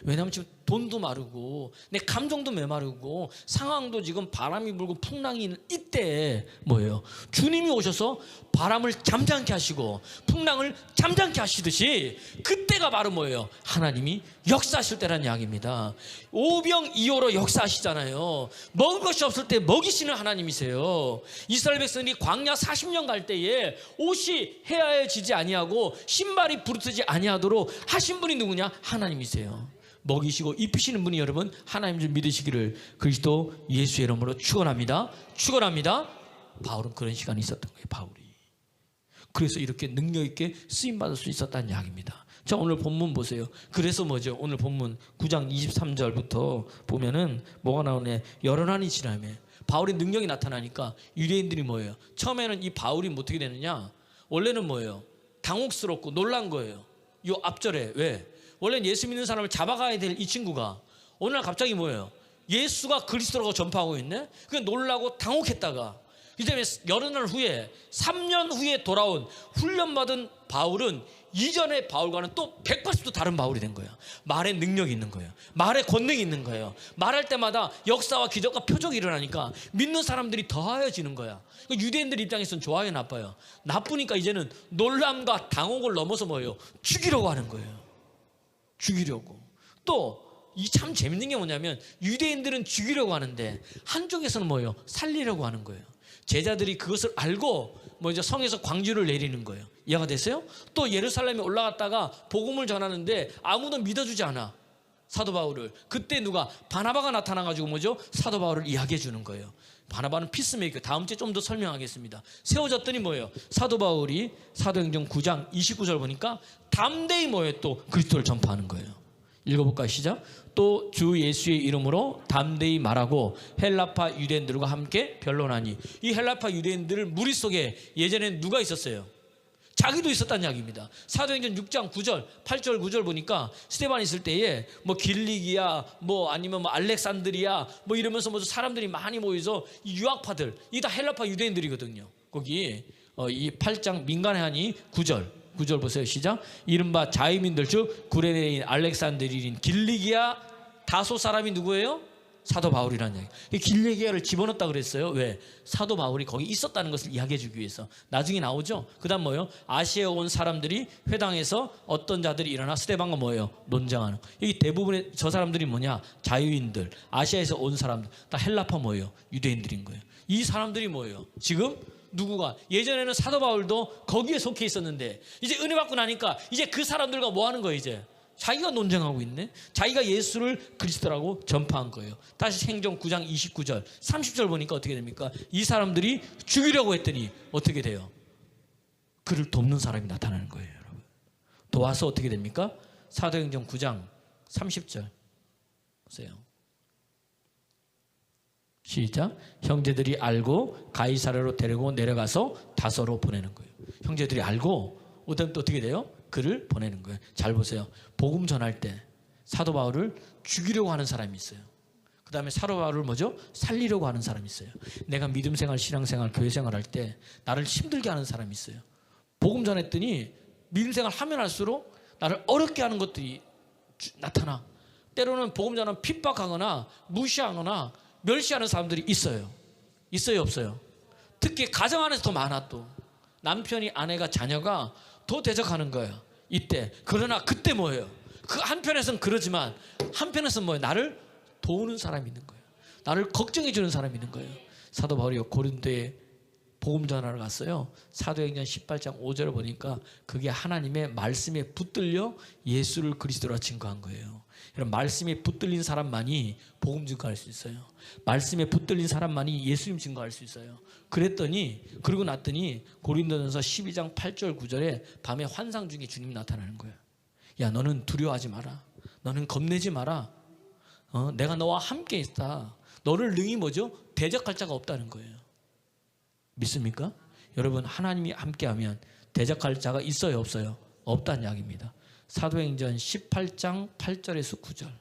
왜냐하면 지금 돈도 마르고 내 감정도 메마르고 상황도 지금 바람이 불고 풍랑이 있는 이때 뭐예요? 주님이 오셔서 바람을 잠잠케 하시고 풍랑을 잠잠케 하시듯이 그때가 바로 뭐예요? 하나님이 역사하실 때라는 이야기입니다. 오병이어로 역사하시잖아요. 먹을 것이 없을 때 먹이시는 하나님이세요. 이스라엘 백성이 광야 40년 갈 때에 옷이 헤아해지지 아니하고 신발이 부르트지 아니하도록 하신 분이 누구냐? 하나님이세요. 먹이시고 입히시는 분이 여러분 하나님 줄 믿으시기를 그리스도 예수의 이름으로 축원합니다. 축원합니다. 바울은 그런 시간이 있었던 거예요. 바울이. 그래서 이렇게 능력 있게 쓰임 받을 수 있었다는 이야기입니다. 자, 오늘 본문 보세요. 그래서 뭐죠? 오늘 본문 9장 23절부터 보면은 뭐가 나오네? 여러 난이 지나며 바울의 능력이 나타나니까 유대인들이 뭐예요? 처음에는 이 바울이 어떻게 되느냐? 원래는 뭐예요? 당혹스럽고 놀란 거예요. 이 앞절에. 왜? 원래는 예수 믿는 사람을 잡아가야 될 이 친구가 어느 날 갑자기 뭐예요? 예수가 그리스도라고 전파하고 있네? 그게 놀라고 당혹했다가 이제 여러 날 후에 3년 후에 돌아온 훈련받은 바울은 이전의 바울과는 또 180도 다른 바울이 된 거예요. 말에 능력이 있는 거예요. 말에 권능이 있는 거예요. 말할 때마다 역사와 기적과 표적이 일어나니까 믿는 사람들이 더하여지는 거야. 유대인들 입장에서는 좋아요, 나빠요? 나쁘니까 이제는 놀람과 당혹을 넘어서 뭐예요? 죽이려고 하는 거예요. 죽이려고. 또 이 참 재밌는 게 뭐냐면 유대인들은 죽이려고 하는데 한쪽에서는 뭐예요? 살리려고 하는 거예요. 제자들이 그것을 알고 이제 성에서 광주를 내리는 거예요. 이해가 됐어요? 또 예루살렘에 올라갔다가 복음을 전하는데 아무도 믿어주지 않아. 사도 바울을. 그때 누가? 바나바가 나타나가지고 뭐죠? 사도 바울을 이야기해 주는 거예요. 바나바는 피스메이커. 다음 주에 좀 더 설명하겠습니다. 세워졌더니 뭐예요? 사도 바울이 사도행전 9장 29절 보니까 담대히 뭐예요? 또 그리스도를 전파하는 거예요. 읽어볼까요? 시작. 또 주 예수의 이름으로 담대히 말하고 헬라파 유대인들과 함께 변론하니. 이 헬라파 유대인들 무리 속에 예전에는 누가 있었어요? 자기도 있었다는 이야기입니다. 사도행전 6장 9절 8절 9절 보니까 스데반 있을 때에 뭐 길리기야 아니면 알렉산드리아 이러면서 사람들이 많이 모여서 이 유학파들, 이 다 헬라파 유대인들이거든요. 거기 이 8장 민간하니 9절 보세요. 시작. 이른바 자유민들 즉 구레네인 알렉산드리인 길리기아 다소 사람이 누구예요? 사도 바울이라는 이야기. 길리기아를 집어넣었다 그랬어요. 왜? 사도 바울이 거기 있었다는 것을 이야기해 주기 위해서. 나중에 나오죠. 그 다음 뭐예요? 아시아에 온 사람들이 회당에서 어떤 자들이 일어나 스데반과 뭐예요? 논쟁하는. 여기 대부분의 저 사람들이 뭐냐? 자유인들, 아시아에서 온 사람들, 다 헬라파 뭐예요? 유대인들인 거예요. 이 사람들이 뭐예요? 지금 누구가? 예전에는 사도 바울도 거기에 속해 있었는데 이제 은혜 받고 나니까 이제 그 사람들과 뭐 하는 거예요? 이제 자기가 논쟁하고 있네. 자기가 예수를 그리스도라고 전파한 거예요. 다시 행전 9장 29절 30절 보니까 어떻게 됩니까? 이 사람들이 죽이려고 했더니 어떻게 돼요? 그를 돕는 사람이 나타나는 거예요. 여러분. 도와서 어떻게 됩니까? 사도행전 9장 30절 보세요. 시작. 형제들이 알고 가이사랴로 데리고 내려가서 다소로 보내는 거예요. 형제들이 알고 오늘 또 어떻게 돼요? 그를 보내는 거예요. 잘 보세요. 복음 전할 때 사도 바울을 죽이려고 하는 사람이 있어요. 그 다음에 사도 바울을 뭐죠? 살리려고 하는 사람이 있어요. 내가 믿음 생활, 신앙 생활, 교회 생활 할 때 나를 힘들게 하는 사람이 있어요. 복음 전했더니 믿음 생활 하면 할수록 나를 어렵게 하는 것들이 나타나. 때로는 복음 전하면 핍박하거나 무시하거나 멸시하는 사람들이 있어요. 있어요, 없어요? 특히 가정 안에서 더 많아. 또 남편이 아내가 자녀가 더 대적하는 거예요. 이때. 그러나 그때 뭐예요? 그 한편에서는 그러지만 한편에서는 뭐예요? 나를 도우는 사람이 있는 거예요. 나를 걱정해 주는 사람이 있는 거예요. 사도 바울이 고린도에 복음 전하러 갔어요. 사도행전 18장 5절을 보니까 그게 하나님의 말씀에 붙들려 예수를 그리스도라 증거한 거예요. 여러분, 말씀에 붙들린 사람만이 복음 증거할 수 있어요. 말씀에 붙들린 사람만이 예수님 증거할 수 있어요. 그러고 났더니 고린도전서 12장 8절 9절에 밤에 환상 중에 주님이 나타나는 거예요. 야, 너는 두려워하지 마라. 너는 겁내지 마라. 내가 너와 함께 있다. 너를 능히 뭐죠? 대적할 자가 없다는 거예요. 믿습니까? 여러분, 하나님이 함께하면 대적할 자가 있어요, 없어요? 없다는 이야기입니다. 사도행전 18장 8절에서 9절.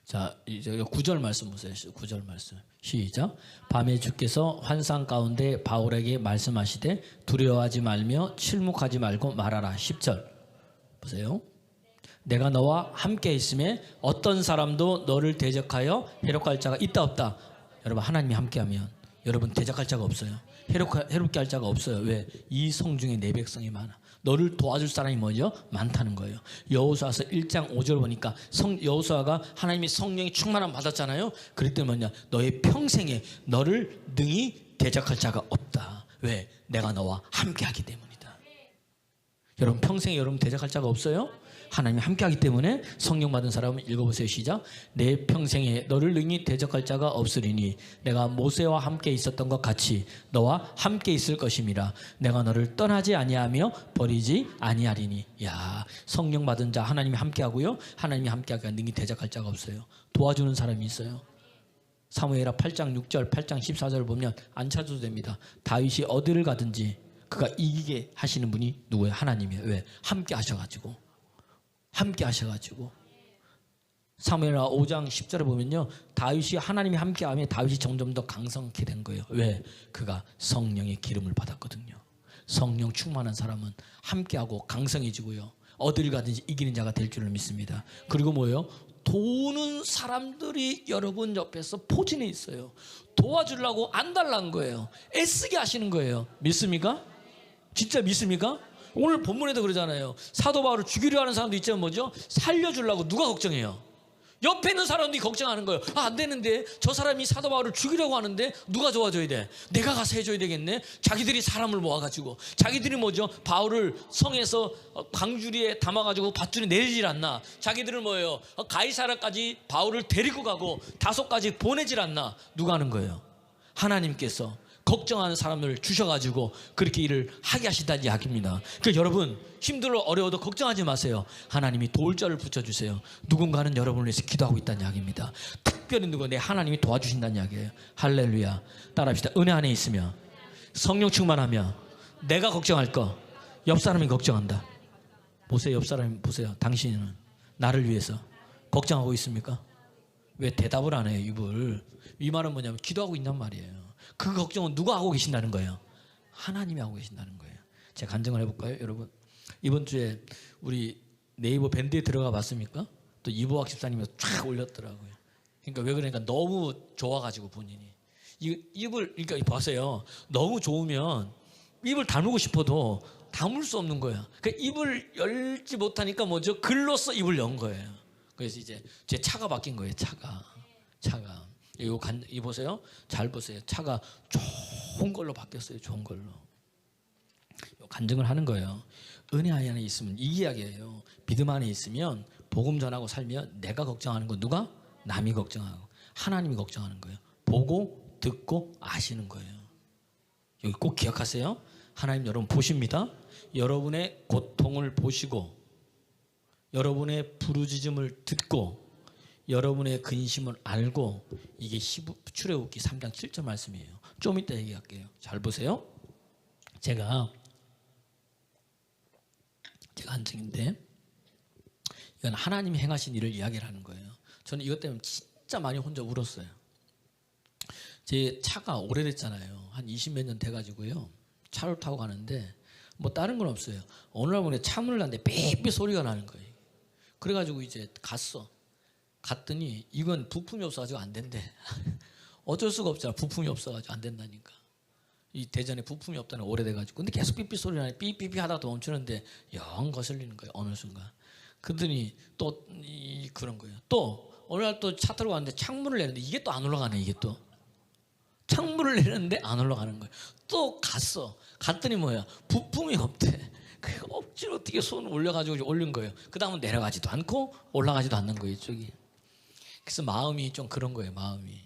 자, 이제 9절 말씀 보세요. 9절 말씀. 시작. 밤에 주께서 환상 가운데 바울에게 말씀하시되 두려워하지 말며 침묵하지 말고 말하라. 10절 보세요. 내가 너와 함께 있음에 어떤 사람도 너를 대적하여 해롭게 할 자가 있다 없다. 여러분, 하나님이 함께하면 여러분 대적할 자가 없어요. 해롭게 할 자가 없어요. 왜? 이 성중에 내 백성이 많아. 너를 도와줄 사람이 뭐죠? 많다는 거예요. 여호수아서 1장 5절 보니까 여호수아가 하나님의 성령이 충만함 받았잖아요. 그랬더니 뭐냐? 너의 평생에 너를 능히 대적할 자가 없다. 왜? 내가 너와 함께하기 때문이다. 여러분, 평생에 여러분 대적할 자가 없어요? 하나님이 함께하기 때문에. 성령 받은 사람은 읽어보세요. 시작. 내 평생에 너를 능히 대적할 자가 없으리니 내가 모세와 함께 있었던 것 같이 너와 함께 있을 것임이라. 내가 너를 떠나지 아니하며 버리지 아니하리니. 야, 성령 받은 자 하나님이 함께하고요. 하나님이 함께하기가 능히 대적할 자가 없어요. 도와주는 사람이 있어요. 사무엘하 8장 6절 8장 14절 보면 안 찾아도 됩니다. 다윗이 어디를 가든지 그가 이기게 하시는 분이 누구예요? 하나님이에요. 왜? 함께 하셔가지고. 사무엘하 5장 10절에 보면요, 다윗이 하나님이 함께하며 다윗이 점점 더 강성케 된 거예요. 왜? 그가 성령의 기름을 받았거든요. 성령 충만한 사람은 함께하고 강성해지고요, 어딜 가든지 이기는 자가 될 줄을 믿습니다. 그리고 뭐예요? 도우는 사람들이 여러분 옆에서 포진해 있어요. 도와주려고 안 달라는 거예요. 애쓰게 하시는 거예요. 믿습니까? 진짜 믿습니까? 오늘 본문에도 그러잖아요. 사도 바울을 죽이려 하는 사람도 있지만 뭐죠? 살려주려고 누가 걱정해요? 옆에 있는 사람들이 걱정하는 거예요. 안 되는데, 저 사람이 사도 바울을 죽이려고 하는데 누가 도와줘야 돼? 내가 가서 해줘야 되겠네. 자기들이 사람을 모아가지고, 자기들이 뭐죠? 바울을 성에서 광주리에 담아가지고 밧줄에 내리질 않나. 자기들은 뭐예요? 가이사라까지 바울을 데리고 가고 다소까지 보내질 않나. 누가 하는 거예요? 하나님께서 걱정하는 사람을 주셔가지고 그렇게 일을 하게 하신다는 이야기입니다. 그러니까 여러분, 힘들어 어려워도 걱정하지 마세요. 하나님이 도울 자를 붙여주세요. 누군가는 여러분을 위해서 기도하고 있다는 이야기입니다. 특별히 내 하나님이 도와주신다는 이야기예요. 할렐루야. 따라합시다. 은혜 안에 있으면, 성령 충만하면 내가 걱정할 거 옆 사람이 걱정한다. 보세요. 옆 사람이 보세요. 당신은 나를 위해서 걱정하고 있습니까? 왜 대답을 안 해요? 입을. 이 말은 뭐냐면 기도하고 있단 말이에요. 그 걱정은 누가 하고 계신다는 거예요? 하나님이 하고 계신다는 거예요. 제가 간증을 해볼까요, 여러분? 이번 주에 우리 네이버 밴드에 들어가 봤습니까? 또 이보학 집사님이 쫙 올렸더라고요. 그러니까 왜 그러니까 너무 좋아가지고 본인이 입을, 그러니까 보세요. 너무 좋으면 입을 다물고 싶어도 다물 수 없는 거예요. 그러니까 입을 열지 못하니까 뭐죠? 글로써 입을 연 거예요. 그래서 이제 제 차가 바뀐 거예요. 차가. 이 보세요. 잘 보세요. 차가 좋은 걸로 바뀌었어요. 좋은 걸로. 간증을 하는 거예요. 은혜 안에 있으면 이 이야기예요. 믿음 안에 있으면 복음 전하고 살면 내가 걱정하는 거 누가? 남이 걱정하고 하나님이 걱정하는 거예요. 보고 듣고 아시는 거예요. 여기 꼭 기억하세요. 하나님 여러분 보십니다. 여러분의 고통을 보시고 여러분의 부르짖음을 듣고 여러분의 근심을 알고, 이게 출애굽기 3장 7절 말씀이에요. 좀 이따 얘기할게요. 잘 보세요. 제가 한증인데 이건 하나님이 행하신 일을 이야기를 하는 거예요. 저는 이것 때문에 진짜 많이 혼자 울었어요. 제 차가 오래됐잖아요. 한 20몇 년 돼가지고요. 차를 타고 가는데 뭐 다른 건 없어요. 어느 날 보니 차문을 놨는데 삐삐 소리가 나는 거예요. 그래가지고 이제 갔더니 이건 부품이 없어가지고 안 된대. 어쩔 수가 없잖아. 부품이 없어가지고 안 된다니까. 이 대전에 부품이 없다는 오래돼가지고. 근데 계속 삐삐 소리 나니 삐삐삐 하다가 또 멈추는데 영 거슬리는 거예요. 어느 순간. 그러더니 또 그런 거예요. 또 어느 날 또 차 타고 갔는데 창문을 내는데 이게 또 안 올라가네. 이게 또 창문을 내는데 안 올라가는 거예요. 또 갔더니 뭐야, 부품이 없대. 그 억지로 어떻게 손을 올려가지고 올린 거예요. 그 다음은 내려가지도 않고 올라가지도 않는 거예요, 이쪽이. 그래서 마음이 좀 그런 거예요, 마음이.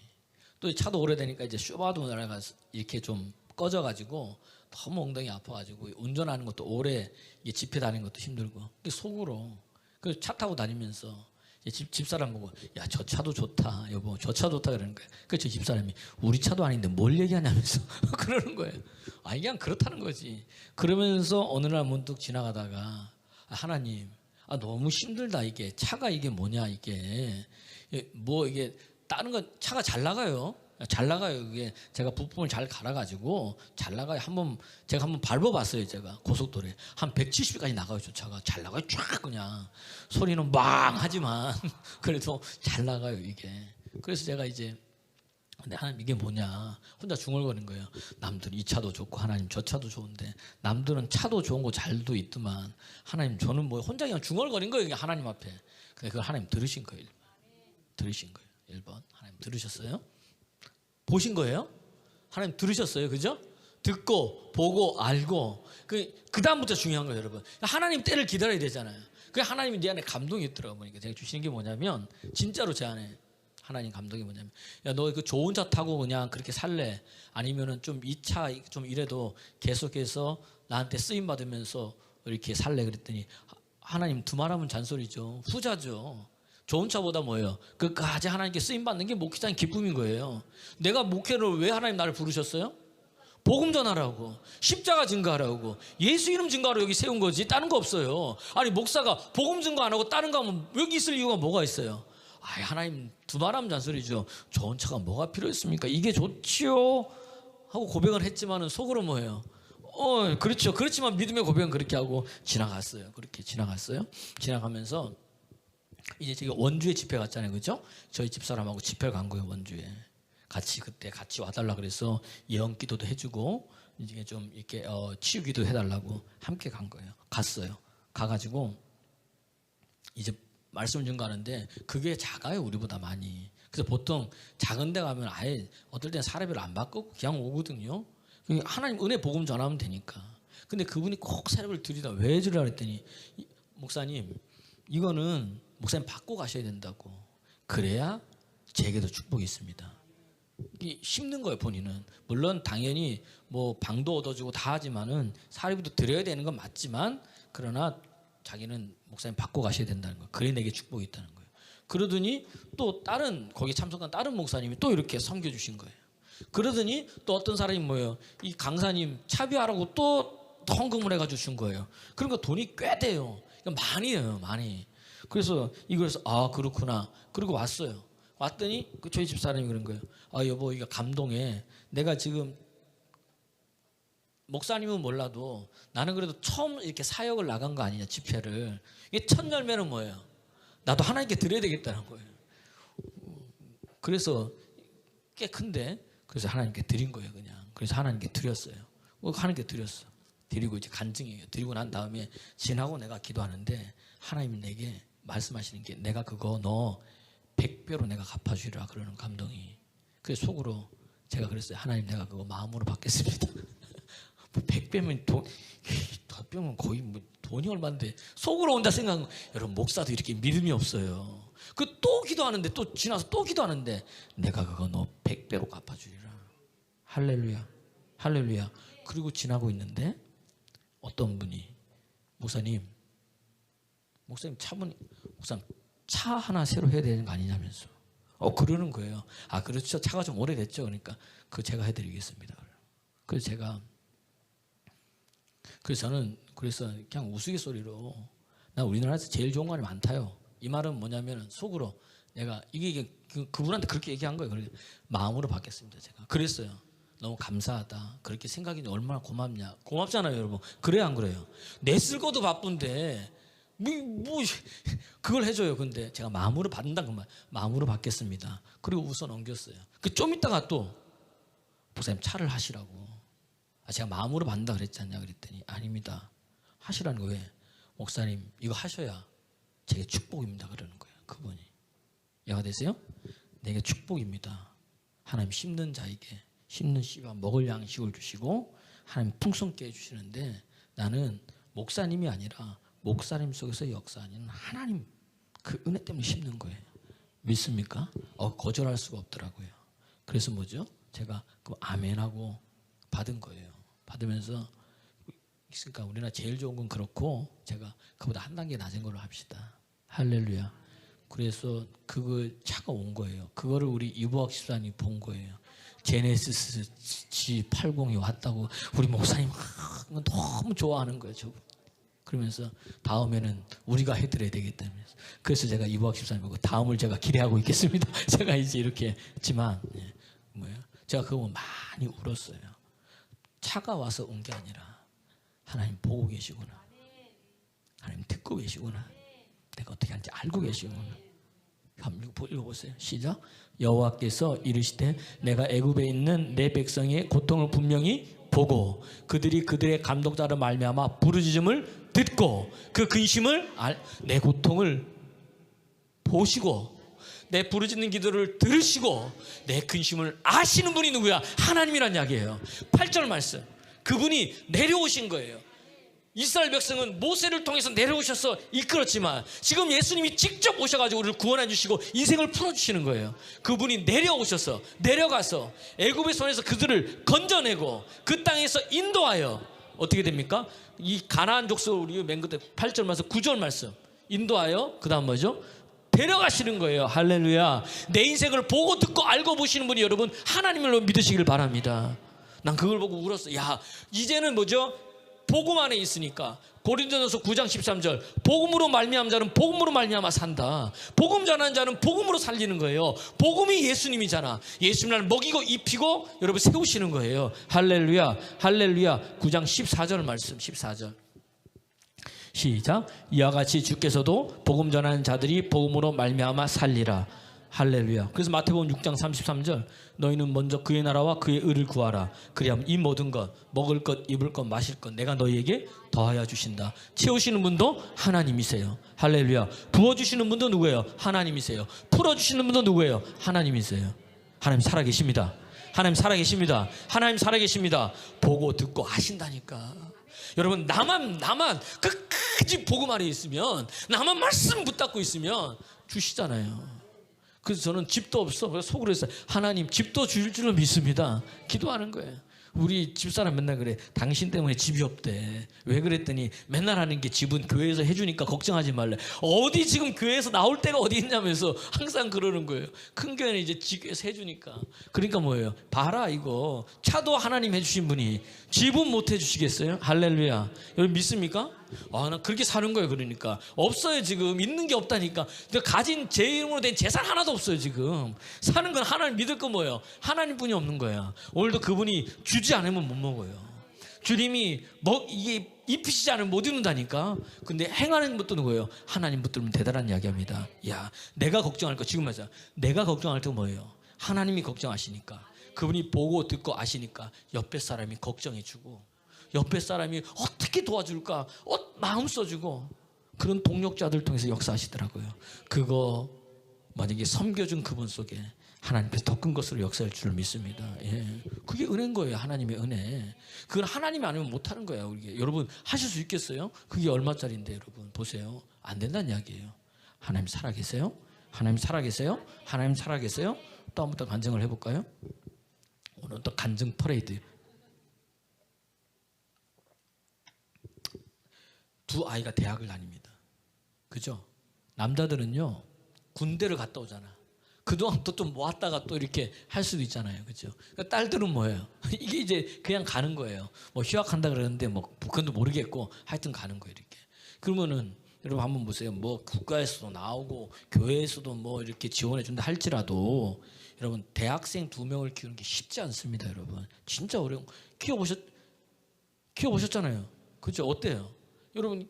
또 차도 오래되니까 이제 슈바도 내가 이렇게 좀 꺼져가지고 너무 엉덩이 아파가지고 운전하는 것도 오래 집회 다니는 것도 힘들고 속으로. 그래서 차 타고 다니면서 집사람 보고, 야, 저 차도 좋다, 여보, 저 차 좋다 그러는 거예요. 그래서 집사람이 우리 차도 아닌데 뭘 얘기하냐면서 그러는 거예요. 아니, 그냥 그렇다는 거지. 그러면서 어느 날 문득 지나가다가, 하나님, 너무 힘들다, 이게 차가 이게 뭐냐, 이게 뭐 이게 다른 건 차가 잘 나가요. 잘 나가요. 이게 제가 부품을 잘 갈아가지고 잘 나가요. 제가 한번 밟아봤어요. 제가 고속도로에 한 170까지 나가요. 저 차가 잘 나가요. 쫙 그냥 소리는 망하지만 그래도 잘 나가요, 이게. 그래서 제가 이제, 근데 하나님 이게 뭐냐, 혼자 중얼거리는 거예요. 남들은 이 차도 좋고 하나님 저 차도 좋은데, 남들은 차도 좋은 거 잘도 있더만 하나님 저는 뭐, 혼자 그냥 중얼거린 거예요, 하나님 앞에. 근데 그걸 하나님 들으신 거예요. 들으신 거예요. 1번 하나님 들으셨어요? 보신 거예요? 하나님 들으셨어요, 그죠? 듣고 보고 알고. 그 다음부터 중요한 거예요, 여러분. 하나님 때를 기다려야 되잖아요. 그 하나님이 내 안에 감동이 있더라고요. 보니까 제가 주시는 게 뭐냐면, 진짜로 제 안에 하나님 감동이 뭐냐면, 야, 너 그 좋은 차 타고 그냥 그렇게 살래? 아니면은 좀 이 차 좀 이래도 계속해서 나한테 쓰임 받으면서 이렇게 살래? 그랬더니 하나님 두 말하면 잔소리죠. 후자죠. 좋은 차보다 뭐예요? 끝까지 하나님께 쓰임 받는 게 목회자의 기쁨인 거예요. 내가 목회를 왜 하나님 나를 부르셨어요? 복음 전하라고, 십자가 증거하라고, 예수 이름 증거하러 여기 세운 거지 다른 거 없어요. 아니, 목사가 복음 증거 안 하고 다른 거 하면 여기 있을 이유가 뭐가 있어요? 하나님 두 말하면 잔소리죠. 좋은 차가 뭐가 필요했습니까? 이게 좋지요 하고 고백을 했지만은 속으로 뭐예요? 그렇죠. 그렇지만 믿음의 고백은 그렇게 하고 지나갔어요. 그렇게 지나갔어요. 지나가면서 이제 제가 원주에 집회 갔잖아요, 그죠? 저희 집사람하고 집회 간 거예요, 원주에. 그때 같이 와달라 그래서 예언기도도 해주고 이제 좀 이렇게 치유기도 해달라고 함께 간 거예요. 갔어요. 가가지고 이제 말씀 증거하는데 그게 작아요, 우리보다 많이. 그래서 보통 작은 데 가면 아예 어떨 때는 사례비를 안 받고 그냥 오거든요. 하나님 은혜 복음 전하면 되니까. 근데 그분이 꼭 사례비를 드리다 왜 주라 그랬더니, 목사님 이거는 목사님 받고 가셔야 된다고. 그래야 제게도 축복이 있습니다. 심는 거예요, 본인은. 물론 당연히 뭐 방도 얻어주고 다 하지만은 사례비도 드려야 되는 건 맞지만, 그러나 자기는 목사님 받고 가셔야 된다는 거예요. 그래 내게 축복이 있다는 거예요. 그러더니 또 거기 참석한 다른 목사님이 또 이렇게 섬겨주신 거예요. 그러더니 또 어떤 사람이 뭐예요? 이 강사님 차비하라고 또 헌금을 해가지고 준 거예요. 그러니까 돈이 꽤 돼요. 많이 해요, 많이. 그래서 이거에서 그렇구나. 그리고 왔어요. 왔더니 저희 집사람이 그런 거예요. 여보, 이거 감동해. 내가 지금 목사님은 몰라도 나는 그래도 처음 이렇게 사역을 나간 거 아니냐, 집회를. 이게 첫 열매는 뭐예요? 나도 하나님께 드려야 되겠다는 거예요. 그래서 꽤 큰데, 그래서 하나님께 드린 거예요, 그냥. 그래서 하나님께 드렸어요. 하나님께 드렸어. 드리고 이제 간증이에요. 드리고 난 다음에 지나고 내가 기도하는데 하나님이 내게 말씀하시는 게, 내가 그거 너 100배로 내가 갚아주리라 그러는 감동이. 그래서 속으로 제가 그랬어요. 하나님, 내가 그거 마음으로 받겠습니다. 100배면 돈 거의 뭐 돈이 얼마인데. 속으로 혼자 생각하는. 여러분, 목사도 이렇게 믿음이 없어요. 또 기도하는데, 또 지나서 또 기도하는데, 내가 그거 너 100배로 갚아주리라. 할렐루야, 할렐루야. 그리고 지나고 있는데 어떤 분이, 목사님 차 하나 새로 해야 되는 거 아니냐면서 그러는 거예요. 그렇죠, 차가 좀 오래됐죠. 그러니까 그거 제가 해드리겠습니다. 그래서 저는 그냥 우스갯소리로, 나 우리나라에서 제일 좋은 거 많다요. 이 말은 뭐냐면 속으로 내가 이게 그분한테 그렇게 얘기한 거예요. 그래서 마음으로 받겠습니다, 제가. 그랬어요. 너무 감사하다. 그렇게 생각이 얼마나 고맙냐. 고맙잖아요, 여러분. 그래요, 안 그래요? 내 쓸 것도 바쁜데 뭐 그걸 해줘요. 근데 제가 마음으로 받는다 그 말. 마음으로 받겠습니다. 그리고 웃어 넘겼어요. 좀 있다가 또 목사님 차를 하시라고. 제가 마음으로 받는다 그랬지 않냐 그랬더니 아닙니다. 하시라는 거예요. 왜? 목사님 이거 하셔야 제게 축복입니다 그러는 거예요. 그분이. 이해가 되세요? 내게 축복입니다. 하나님 심는 자에게 심는 씨가 먹을 양식을 주시고 하나님 풍성케 해주시는데 나는 목사님이 아니라 목사님 속에서 역사하는 하나님 그 은혜 때문에 심는 거예요. 믿습니까? 거절할 수가 없더라고요. 그래서 뭐죠? 제가 그 아멘하고 받은 거예요. 받으면서 그러니까 우리나라 제일 좋은 건 그렇고 제가 그보다 한 단계 낮은 걸로 합시다. 할렐루야. 그래서 그거 차가 온 거예요. 그거를 우리 이부학 집사님이 본 거예요. 제네시스 G80이 왔다고 우리 목사님 너무 좋아하는 거예요. 저분. 그러면서 다음에는 우리가 해드려야 되겠다면서. 그래서 제가 이부학 집사님 보고 다음을 제가 기대하고 있겠습니다. 제가 이제 이렇게 했지만 뭐예요? 제가 그거 많이 울었어요. 차가 와서 온 게 아니라 하나님 보고 계시구나. 하나님 듣고 계시구나. 내가 어떻게 하는지 알고 계시구나. 한번 읽어보세요. 시작. 여호와께서 이르시되 내가 애굽에 있는 내 백성의 고통을 분명히 보고 그들이 그들의 감독자를 말미암아 부르짖음을 듣고 그 근심을 내 고통을 보시고 내 부르짖는 기도를 들으시고 내 근심을 아시는 분이 누구야? 하나님이란 이야기예요. 8절 말씀. 그분이 내려오신 거예요. 이스라엘 백성은 모세를 통해서 내려오셔서 이끌었지만 지금 예수님이 직접 오셔가지고 우리를 구원해 주시고 인생을 풀어주시는 거예요. 그분이 내려오셔서 내려가서 애굽의 손에서 그들을 건져내고 그 땅에서 인도하여 어떻게 됩니까? 이 가나안 족속을 우리 맨 끝에 8절 말씀 9절 말씀 인도하여 그 다음 뭐죠? 데려가시는 거예요. 할렐루야. 내 인생을 보고 듣고 알고 보시는 분이 여러분 하나님을 믿으시길 바랍니다. 난 그걸 보고 울었어. 야 이제는 뭐죠? 복음 안에 있으니까 고린도전서 9장 13절 복음으로 말미암은 자는 복음으로 말미암아 산다. 복음 전하는 자는 복음으로 살리는 거예요. 복음이 예수님이잖아. 예수님을 먹이고 입히고 여러분 세우시는 거예요. 할렐루야. 할렐루야. 9장 14절 말씀 14절 시작. 이와 같이 주께서도 복음 전하는 자들이 복음으로 말미암아 살리라. 할렐루야. 그래서 마태복음 6장 33절 너희는 먼저 그의 나라와 그의 의를 구하라. 그리하면 이 모든 것 먹을 것 입을 것 마실 것 내가 너희에게 더하여 주신다. 채우시는 분도 하나님이세요. 할렐루야. 부어주시는 분도 누구예요? 하나님이세요. 풀어주시는 분도 누구예요? 하나님이세요. 하나님 살아계십니다. 하나님 살아계십니다. 하나님 살아계십니다. 보고 듣고 아신다니까. 여러분 나만 끝까지 복음 안에 있으면 나만 말씀 붙잡고 있으면 주시잖아요. 그래서 저는 집도 없어. 그래서 속으로 했어요. 하나님 집도 주실 줄로 믿습니다. 기도하는 거예요. 우리 집사람 맨날 그래. 당신 때문에 집이 없대. 왜 그랬더니 맨날 하는 게 집은 교회에서 해주니까 걱정하지 말래. 어디 지금 교회에서 나올 데가 어디 있냐면서 항상 그러는 거예요. 큰 교회는 이제 지교에서 해주니까. 그러니까 뭐예요? 봐라 이거. 차도 하나님 해주신 분이 집은 못 해주시겠어요? 할렐루야. 여러분 믿습니까? 난 그렇게 사는 거예요. 그러니까 없어요. 지금 있는 게 없다니까. 가진 제 이름으로 된 재산 하나도 없어요. 지금 사는 건 하나님 믿을 거 뭐예요? 하나님뿐이 없는 거야. 오늘도 그분이 주지 않으면 못 먹어요. 주님이 이게 입히시지 않으면 못 입는다니까. 근데 행하는 것도 누구예요? 하나님 붙들면 대단한 이야기합니다. 야, 내가 걱정할 거 지금 말이야. 내가 걱정할 거 뭐예요? 하나님이 걱정하시니까. 그분이 보고 듣고 아시니까 옆에 사람이 걱정해주고 옆에 사람이 어떻게 도와줄까 마음 써주고 그런 동력자들 통해서 역사하시더라고요. 그거 만약에 섬겨준 그분 속에 하나님께서 더 큰 것으로 역사할 줄 믿습니다. 예. 그게 은혜인 거예요. 하나님의 은혜. 그건 하나님이 아니면 못하는 거예요. 우리 여러분 하실 수 있겠어요? 그게 얼마짜리인데 여러분 보세요. 안 된다는 이야기예요. 하나님 살아계세요? 하나님 살아계세요? 하나님 살아계세요? 또 한 번 더 간증을 해볼까요? 오늘 또 간증 퍼레이드. 두 아이가 대학을 다닙니다. 그죠? 남자들은요 군대를 갔다 오잖아. 그동안 또 좀 모았다가 또 이렇게 할 수도 있잖아요. 그죠? 그러니까 딸들은 뭐예요? 이게 이제 그냥 가는 거예요. 뭐 휴학한다 그러는데 뭐 그건 모르겠고 하여튼 가는 거예요. 이렇게. 그러면은 여러분 한번 보세요. 뭐 국가에서도 나오고 교회에서도 뭐 이렇게 지원해 준다 할지라도 여러분 대학생 2명을 키우는 게 쉽지 않습니다. 여러분 진짜 어려운. 키워보셨잖아요. 그죠? 어때요? 여러분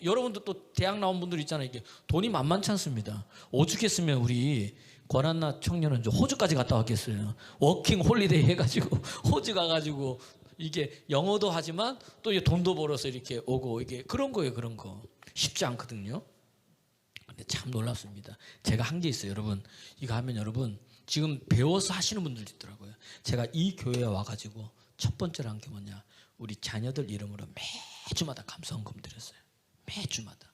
여러분도 또 대학 나온 분들 있잖아요. 이게 돈이 만만치 않습니다. 오죽했으면 우리 권한나 청년은 호주까지 갔다 왔겠어요. 워킹 홀리데이 해가지고 호주 가가지고 이게 영어도 하지만 또 이제 돈도 벌어서 이렇게 오고 이게 그런 거예요. 그런 거 쉽지 않거든요. 근데 참 놀랍습니다. 제가 한 게 있어요. 여러분 이거 하면 여러분 지금 배워서 하시는 분들도 있더라고요. 제가 이 교회에 와가지고 첫 번째로 한 게 뭐냐, 우리 자녀들 이름으로 매주마다 감사헌금 드렸어요. 매주마다.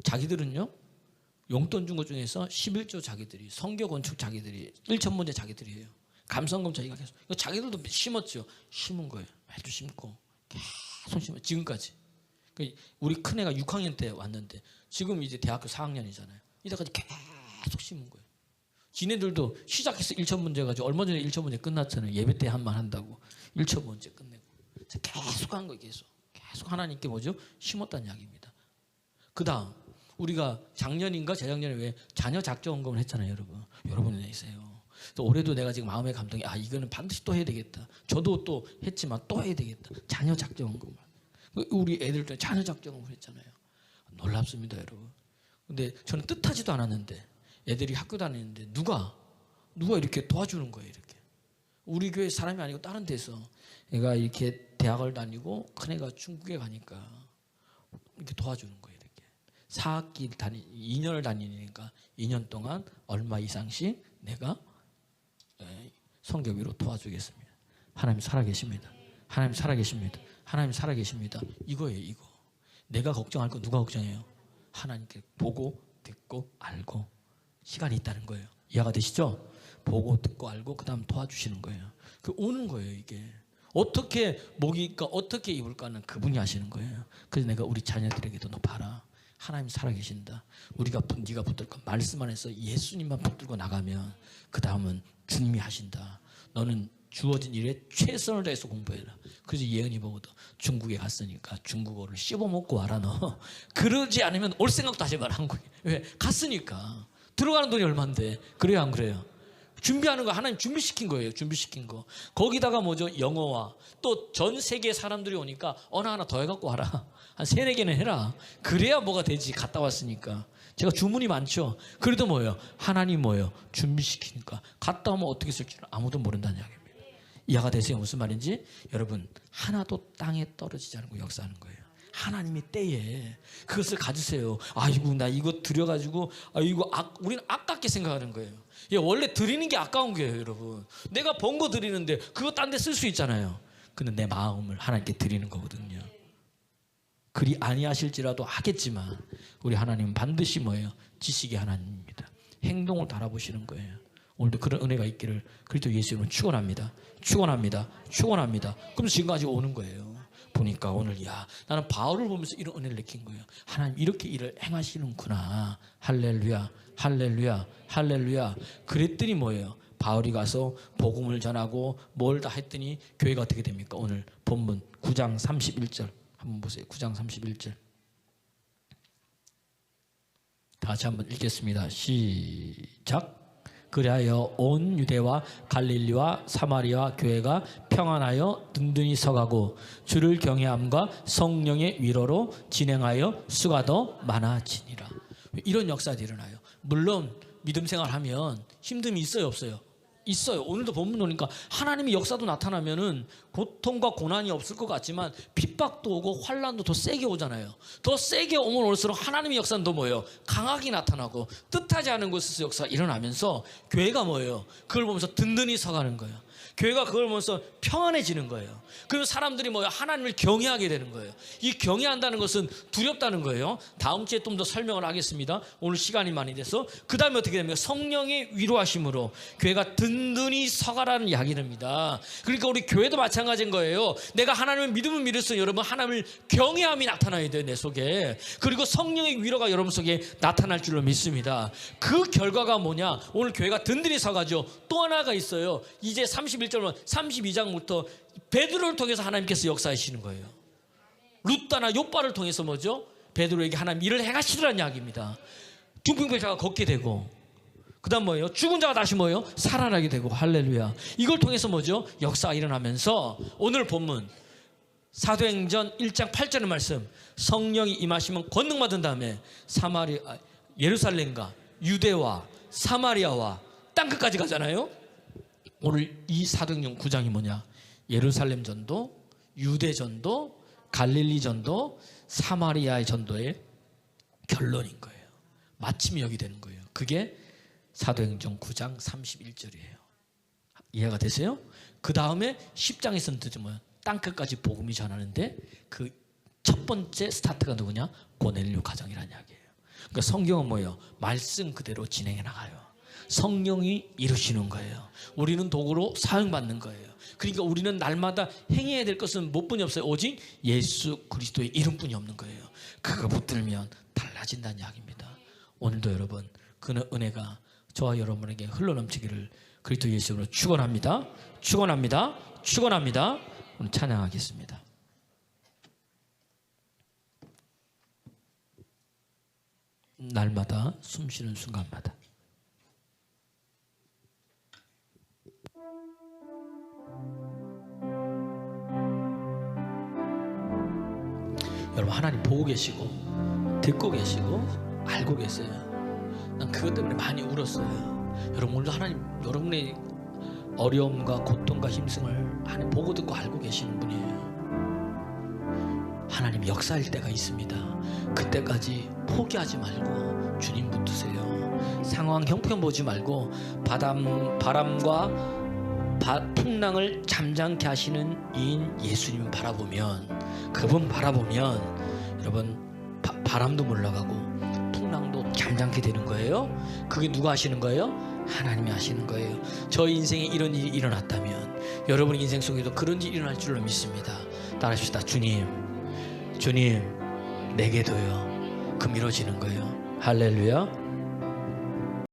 자기들은요 용돈 준 것 중에서 11조 자기들이, 성교 건축 자기들이, 1,000문제 자기들이 해요. 감사헌금 자기가 계속. 이거 자기들도 심었죠. 심은 거예요. 매주 심고 계속 심어 지금까지. 우리 큰애가 6학년 때 왔는데 지금 이제 대학교 4학년이잖아요. 이때까지 계속 심은 거예요. 지네들도 시작해서 1,000문제 가지고 얼마 전에 1,000문제 끝났잖아요. 예배 때 한 번 한다고 1,000문제 끝내고 계속 한 거예요. 계속 하나님께 뭐죠? 심었다는 이야기입니다. 그 다음 우리가 작년인가 재작년에 왜 자녀 작정헌금을 했잖아요. 여러분이 내세요. 또 올해도 내가 지금 마음의 감동이 이거는 반드시 또 해야 되겠다. 저도 또 했지만 또 해야 되겠다. 자녀 작정헌금을. 우리 애들도 자녀 작정헌금을 했잖아요. 놀랍습니다, 여러분. 근데 저는 뜻하지도 않았는데 애들이 학교 다니는데 누가 이렇게 도와주는 거예요. 이렇게 우리 교회 사람이 아니고 다른 데서 애가 이렇게 대학을 다니고 큰애가 중국에 가니까 이렇게 도와주는 거예요. 이렇게 4학기 2년을 다니니까 2년 동안 얼마 이상씩 내가 성교비로 도와주겠습니다. 하나님 살아계십니다. 하나님 살아계십니다. 하나님 살아계십니다. 이거예요. 이거 내가 걱정할 거 누가 걱정해요? 하나님께 보고 듣고 알고 시간이 있다는 거예요. 이해가 되시죠? 보고 듣고 알고 그 다음 도와주시는 거예요. 오는 거예요. 이게 어떻게 먹일까 어떻게 입을까는 그분이 아시는 거예요. 그래서 내가 우리 자녀들에게도 너 봐라. 하나님 살아계신다. 네가 붙들고 말씀 안에서 예수님만 붙들고 나가면 그 다음은 주님이 하신다. 너는 주어진 일에 최선을 다해서 공부해라. 그래서 예은이 보고도 중국에 갔으니까 중국어를 씹어먹고 와라 너. 그러지 않으면 올 생각도 하지 마라 한국에. 왜? 갔으니까. 들어가는 돈이 얼만데. 그래요 안 그래요? 준비하는 거 하나님 준비시킨 거예요. 준비시킨 거. 거기다가 뭐죠? 영어와 또 전 세계 사람들이 오니까 어느 하나 더 해갖고 와라. 한 3-4개는 해라. 그래야 뭐가 되지. 갔다 왔으니까. 제가 주문이 많죠. 그래도 뭐예요? 하나님 뭐예요? 준비시키니까. 갔다 오면 어떻게 쓸지는 아무도 모른다는 이야기입니다. 이해가 되세요? 무슨 말인지? 여러분 하나도 땅에 떨어지지 않고 역사하는 거예요. 하나님의 때에 그것을 가지세요. 아이고 나 이거 드려가지고 우리는 아깝게 생각하는 거예요. 원래 드리는 게 아까운 거예요. 여러분 내가 번 거 드리는데 그거 딴 데 쓸 수 있잖아요. 근데 내 마음을 하나님께 드리는 거거든요. 그리 아니하실지라도 하겠지만 우리 하나님은 반드시 뭐예요? 지식의 하나님입니다. 행동을 달아보시는 거예요. 오늘도 그런 은혜가 있기를 그리스도 예수님은 축원합니다. 그럼 지금까지 오는 거예요. 보니까 오늘 나는 바울을 보면서 이런 은혜를 느낀 거예요. 하나님 이렇게 일을 행하시는구나. 할렐루야. 그랬더니 뭐예요? 바울이 가서 복음을 전하고 뭘 다 했더니 교회가 어떻게 됩니까? 오늘 본문 9장 31절 한번 보세요. 9장 31절 다시 한번 읽겠습니다. 시작. 그리하여 온 유대와 갈릴리와 사마리아 교회가 평안하여 든든히 서가고 주를 경외함과 성령의 위로로 진행하여 수가 더 많아지니라. 이런 역사들이 일어나요. 물론 믿음 생활하면 힘듦이 있어요 없어요? 있어요. 오늘도 본문 보니까 하나님의 역사도 나타나면은 고통과 고난이 없을 것 같지만 핍박도 오고 환란도 더 세게 오잖아요. 더 세게 오면 올수록 하나님의 역사는 더 뭐예요? 강하게 나타나고 뜻하지 않은 곳에서 역사가 일어나면서 교회가 뭐예요? 그걸 보면서 든든히 서가는 거예요. 교회가 그걸 보면서 평안해지는 거예요. 그러면 사람들이 뭐예요? 하나님을 경외하게 되는 거예요. 이 경외한다는 것은 두렵다는 거예요. 다음 주에 좀 더 설명을 하겠습니다. 오늘 시간이 많이 돼서. 그 다음에 어떻게 됩니까? 성령의 위로하심으로 교회가 든든히 서가라는 이야기입니다. 그러니까 우리 교회도 마찬가지인 거예요. 내가 하나님을 믿으면 믿을수록 여러분 하나님을 경외함이 나타나야 돼요. 내 속에. 그리고 성령의 위로가 여러분 속에 나타날 줄로 믿습니다. 그 결과가 뭐냐? 오늘 교회가 든든히 서가죠. 또 하나가 있어요. 이제 31절 32장부터 베드로를 통해서 하나님께서 역사하시는 거예요. 룻다나 욥바를 통해서 뭐죠? 베드로에게 하나님 일을 행하시더라는 이야기입니다. 중풍병자가 걷게 되고 그다음 뭐예요? 죽은 자가 다시 뭐예요? 살아나게 되고. 할렐루야. 이걸 통해서 뭐죠? 역사가 일어나면서 오늘 본문 사도행전 1장 8절의 말씀, 성령이 임하시면 권능 받은 다음에 예루살렘과 유대와 사마리아와 땅끝까지 가잖아요. 오늘 이 사도행전 9장이 뭐냐? 예루살렘 전도, 유대 전도, 갈릴리 전도, 사마리아의 전도의 결론인 거예요. 마침이 여기 되는 거예요. 그게 사도행전 9장 31절이에요. 이해가 되세요? 그 다음에 10장에서는 뭐야? 땅끝까지 복음이 전하는데 그 첫 번째 스타트가 누구냐? 고넬료 가정이라는 이야기예요. 그러니까 성경은 뭐예요? 말씀 그대로 진행해 나가요. 성령이 이루시는 거예요. 우리는 도구로 사용받는 거예요. 그러니까 우리는 날마다 행해야 될 것은 무엇뿐이 없어요. 오직 예수 그리스도의 이름뿐이 없는 거예요. 그거 붙들면 달라진다는 이야기입니다. 오늘도 여러분 그 은혜가 저와 여러분에게 흘러넘치기를 그리스도 예수로 축원합니다. 축원합니다. 축원합니다. 오늘 찬양하겠습니다. 날마다 숨쉬는 순간마다 여러분 하나님 보고 계시고 듣고 계시고 알고 계세요. 난 그것 때문에 많이 울었어요. 여러분 오늘도 하나님 여러분의 어려움과 고통과 힘듦을 하나님 보고 듣고 알고 계시는 분이에요. 하나님 역사할 때가 있습니다. 그때까지 포기하지 말고 주님 붙드세요. 상황 형편 보지 말고 바람과 풍랑을 잠잠케 하시는 이인 예수님 바라보면, 그분 바라보면 여러분 바람도 물러가고 풍랑도 잠잠게 되는 거예요. 그게 누가 하시는 거예요? 하나님이 하시는 거예요. 저 인생에 이런 일이 일어났다면 여러분 인생 속에도 그런 일이 일어날 줄로 믿습니다. 따라합시다. 주님 내게도요. 그 미뤄지는 거예요. 할렐루야.